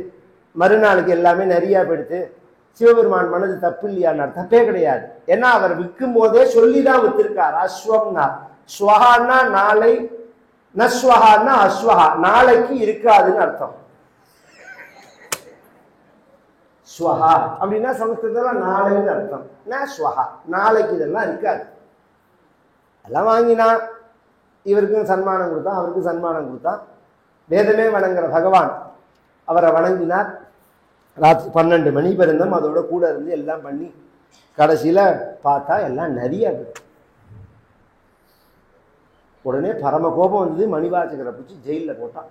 மறுநாளுக்கு எல்லாமே நரியா போயிடுத்து. சிவபெருமான் மனது தப்பு இல்லையானார், தப்பே கிடையாது. ஏன்னா அவர் விற்கும் போதே சொல்லிதான் வித்திருக்கார். அஸ்வம்னா ஸ்வஹான்னா நாளை, நஸ்வஹான்னா அஸ்வஹா நாளைக்கு இருக்காதுன்னு அர்த்தம். ஸ்வஹா அப்படின்னா சமஸ்கிருதத்துல நாளைன்னு அர்த்தம். ஸ்வஹா நாளைக்கு இதெல்லாம் இருக்காது. எல்லாம் வாங்கினா இவருக்கும் சன்மானம் கொடுத்தான், அவருக்கும் சன்மானம் கொடுத்தான். வேதமே வணங்குற பகவான் அவரை வணங்கினார். ராத்திரி 12 மணி பிறந்தம் அதோட கூட இருந்து எல்லாம் பண்ணி கடைசியில பார்த்தா எல்லாம் நிறைய. உடனே பரம கோபம் வந்தது. மணிவாசகரை பிடிச்சி ஜெயிலில் போட்டான்.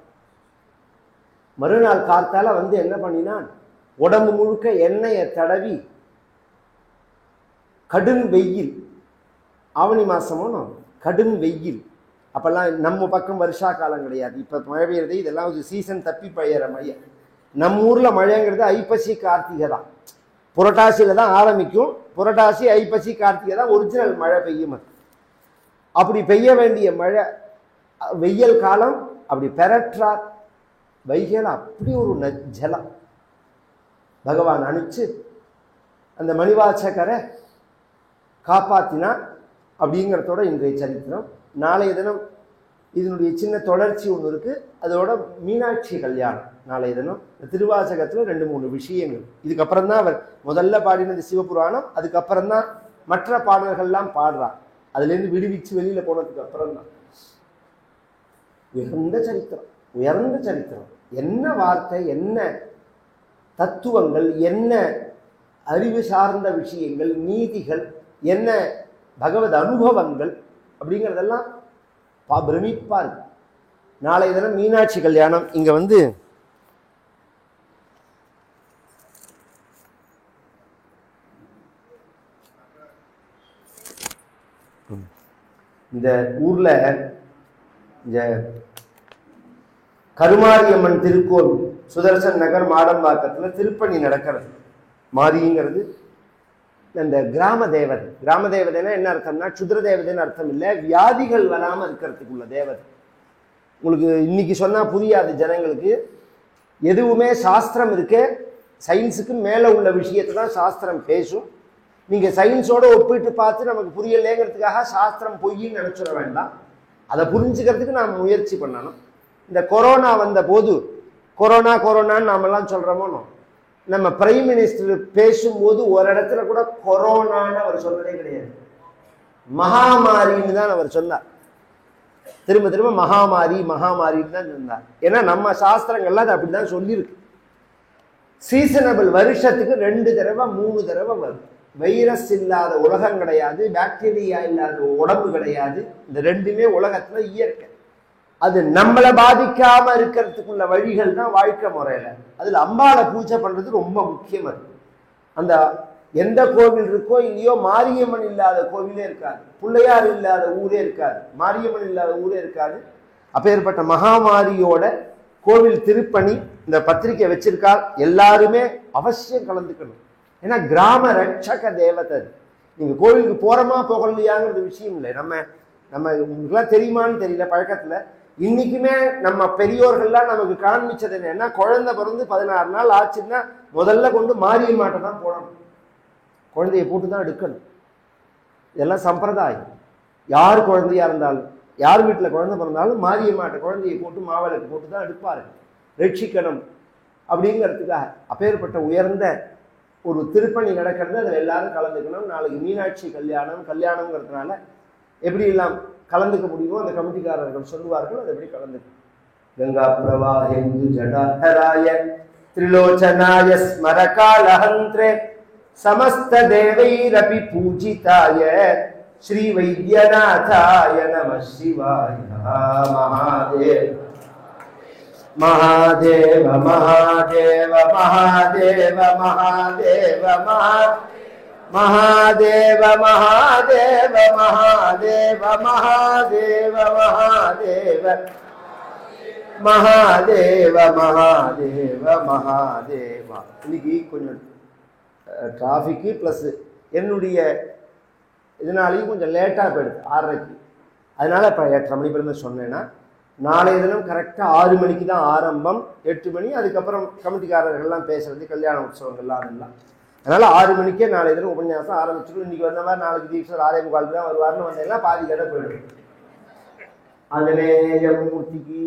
மறுநாள் காத்தால வந்து என்ன பண்ணினான், உடம்பு முழுக்க எண்ணெயை தடவி, கடும் வெயில், ஆவணி மாசமும் கடும் வெயில். அப்பெல்லாம் நம்ம பக்கம் வருஷா காலம் கிடையாது, இப்ப மழை பெய்யறது இதெல்லாம் ஒரு சீசன் தப்பி பெய்யற மழை. நம்ம ஊர்ல மழைங்கிறது ஐப்பசி கார்த்திகை தான். புரட்டாசியில தான் ஆரம்பிக்கும். புரட்டாசி ஐப்பசி கார்த்திகை தான் ஒரிஜினல் மழை பெய்யும். அப்படி பெய்ய வேண்டிய மழை வெயில் காலம். அப்படி பெறற்றார் வைகையில அப்படி ஒரு ஜலம் பகவான் அனுப்பிச்சு அந்த மணிவாசகரை காப்பாத்தினார். அப்படிங்கிறதோட இன்றைய சரித்திரம். நாளைய தினம் இதனுடைய சின்ன தொடர்ச்சி ஒன்று இருக்கு. அதோட மீனாட்சி கல்யாணம் நாளைய தினம். திருவாசகத்துல 2-3 விஷயங்கள். இதுக்கப்புறம் தான் அவர் முதல்ல பாடினது சிவபுராணம். அதுக்கப்புறம் தான் மற்ற பாடல்கள்லாம் பாடுறார். அதுல இருந்து விடுவிச்சு வெளியில போனதுக்கு அப்புறம் தான் உயர்ந்த சரித்திரம். உயர்ந்த சரித்திரம். என்ன வார்த்தை, என்ன தத்துவங்கள், என்ன அறிவு சார்ந்த விஷயங்கள், நீதிகள், என்ன பகவத் அனுபவங்கள் அப்படிங்கிறதெல்லாம் பிரமிப்பா இருக்கு. நாளைய தினம் மீனாட்சி கல்யாணம். இங்க வந்து இந்த ஊர்ல இந்த கருமாரியம்மன் திருக்கோவில் சுதர்சன் நகர் மாடம்பாக்கத்துல திருப்பணி நடக்கிறது. மாரிங்கிறது இந்த கிராம தேவதை. கிராம தேவதைன்னா என்ன அர்த்தம்னா சுத்ர தேவதைன்னு அர்த்தம் இல்லை, வியாதிகள் வராம இருக்கிறதுக்குள்ள தேவதை. உங்களுக்கு இன்னைக்கு சொன்னா புரியாது ஜனங்களுக்கு. எதுவுமே சாஸ்திரம் இருக்கு, சயின்ஸுக்கு மேல உள்ள விஷயத்தை தான் சாஸ்திரம் பேசும். நீங்க சயின்ஸோட ஒப்பிட்டு பார்த்து நமக்கு புரியலேங்கிறதுக்காக சாஸ்திரம் பொய்ன்னு நினைச்சிட வேண்டாம். அதை புரிஞ்சுக்கிறதுக்கு நாம் முயற்சி பண்ணணும். இந்த கொரோனா வந்த போது கொரோனான்னு நாமெல்லாம் சொல்றோமோ, நம்ம பிரைம் மினிஸ்டர் பேசும்போது ஒரு இடத்துல கூட கொரோனான்னு அவர் சொன்னதே கிடையாது, மகாமாரின்னு தான் அவர் சொன்னார். திரும்ப திரும்ப மகாமாரின்னு தான் சொன்னார். ஏன்னா நம்ம சாஸ்திரங்கள்லாம் அது அப்படிதான் சொல்லியிருக்கு. சீசனபிள் வருஷத்துக்கு 2 தடவை 3 தடவை வரும். வைரஸ் இல்லாத உலகம் கிடையாது, பாக்டீரியா இல்லாத உடம்பு கிடையாது. இந்த 2மே உலகத்துல இயற்கை. அது நம்மளை பாதிக்காம இருக்கிறதுக்குள்ள வழிகள் தான் வாழ்க்கை முறையில. அதுல அம்பாளை பூஜை பண்றது ரொம்ப முக்கியம். அந்த எந்த கோவில் இருக்கோ இல்லையோ மாரியம்மன் இல்லாத கோவிலே இருக்காது, பிள்ளையார் இல்லாத ஊரே இருக்காது, மாரியம்மன் இல்லாத ஊரே இருக்காது. அப்பேற்பட்ட மகாமாரியோட கோவில் திருப்பணி இந்த பத்திரிக்கை வச்சிருக்கார். எல்லாருமே அவசியம் கலந்துக்கணும். ஏன்னா கிராம ரட்சக தேவதை. நீங்க கோவிலுக்கு போறோமா போகலையாங்கிறது விஷயம் இல்லை. நம்ம உங்களுக்குலாம் தெரியுமான்னு தெரியல, பழக்கத்துல இன்னைக்குமே நம்ம பெரியோர்கள்லாம் நமக்கு காண்பிச்சது என்னன்னா, குழந்தை பிறந்து 16 நாள் ஆச்சுன்னா முதல்ல கொண்டு மாரியம்மாட்டை தான் போடணும், குழந்தைய போட்டு தான் எடுக்கணும். இதெல்லாம் சம்பிரதாயம். யார் குழந்தையா இருந்தாலும், யார் வீட்டில் குழந்தை பிறந்தாலும் மாரியம்மாட்டை குழந்தையை போட்டு மாவிளக்கு போட்டு தான் எடுப்பாரு, ரட்சிக்கணும் அப்படிங்கிறதுக்காக. அப்பேற்பட்ட உயர்ந்த ஒரு திருப்பணி நடக்கிறது, அதில் எல்லாரும் கலந்துக்கணும். நாளைக்கு மீனாட்சி கல்யாணம்ங்கிறதுனால எப்படி எல்லாம் கலந்துக்க முடியுமோ அந்த கமிட்டிக்காரர்கள் சொல்லுவார்கள், அதை எப்படி கலந்துக்கணும். கங்கா பிரவாஹேந்து ஜடாதராய திரிலோச்சனாய ஸ்மரகாலஹந்த்ரே சமஸ்த தேவைரபி பூஜிதாய ஸ்ரீ வைத்தியநாதாய நம சிவாய. மகாதேவ மகாதேவ மகாதேவ மகாதேவ மகாதேவ மகாதேவ மகாதேவ மகாதேவ மகாதேவ மகாதேவ மகாதேவ மகாதேவ மகாதேவ. இன்னைக்கு கொஞ்சம் டிராஃபிக்கு ப்ளஸ் என்னுடைய இதனாலையும் கொஞ்சம் லேட்டாக போயிடுது, 6:30. அதனால இப்போ 8:30 மணி பிறந்த சொன்னேன்னா, நாளைய தினம் கரெக்டாக 6 மணிக்கு தான் ஆரம்பம், 8 மணி. அதுக்கப்புறம் கமிட்டிக்காரர்கள்லாம் பேசுறது, கல்யாண உற்சவங்கள்லாம் அதெல்லாம். அதனால 6 மணிக்கே நாளைய தினம் உபன்யாசம் ஆரம்பிச்சிடும். இன்னைக்கு வந்த மாதிரி நாளைக்கு தீட்சர் 6:45 தான் வருவார்னு வந்தீங்கன்னா பாதி கடை போயிடும். ஆஞ்சநேய மூர்த்திக்கு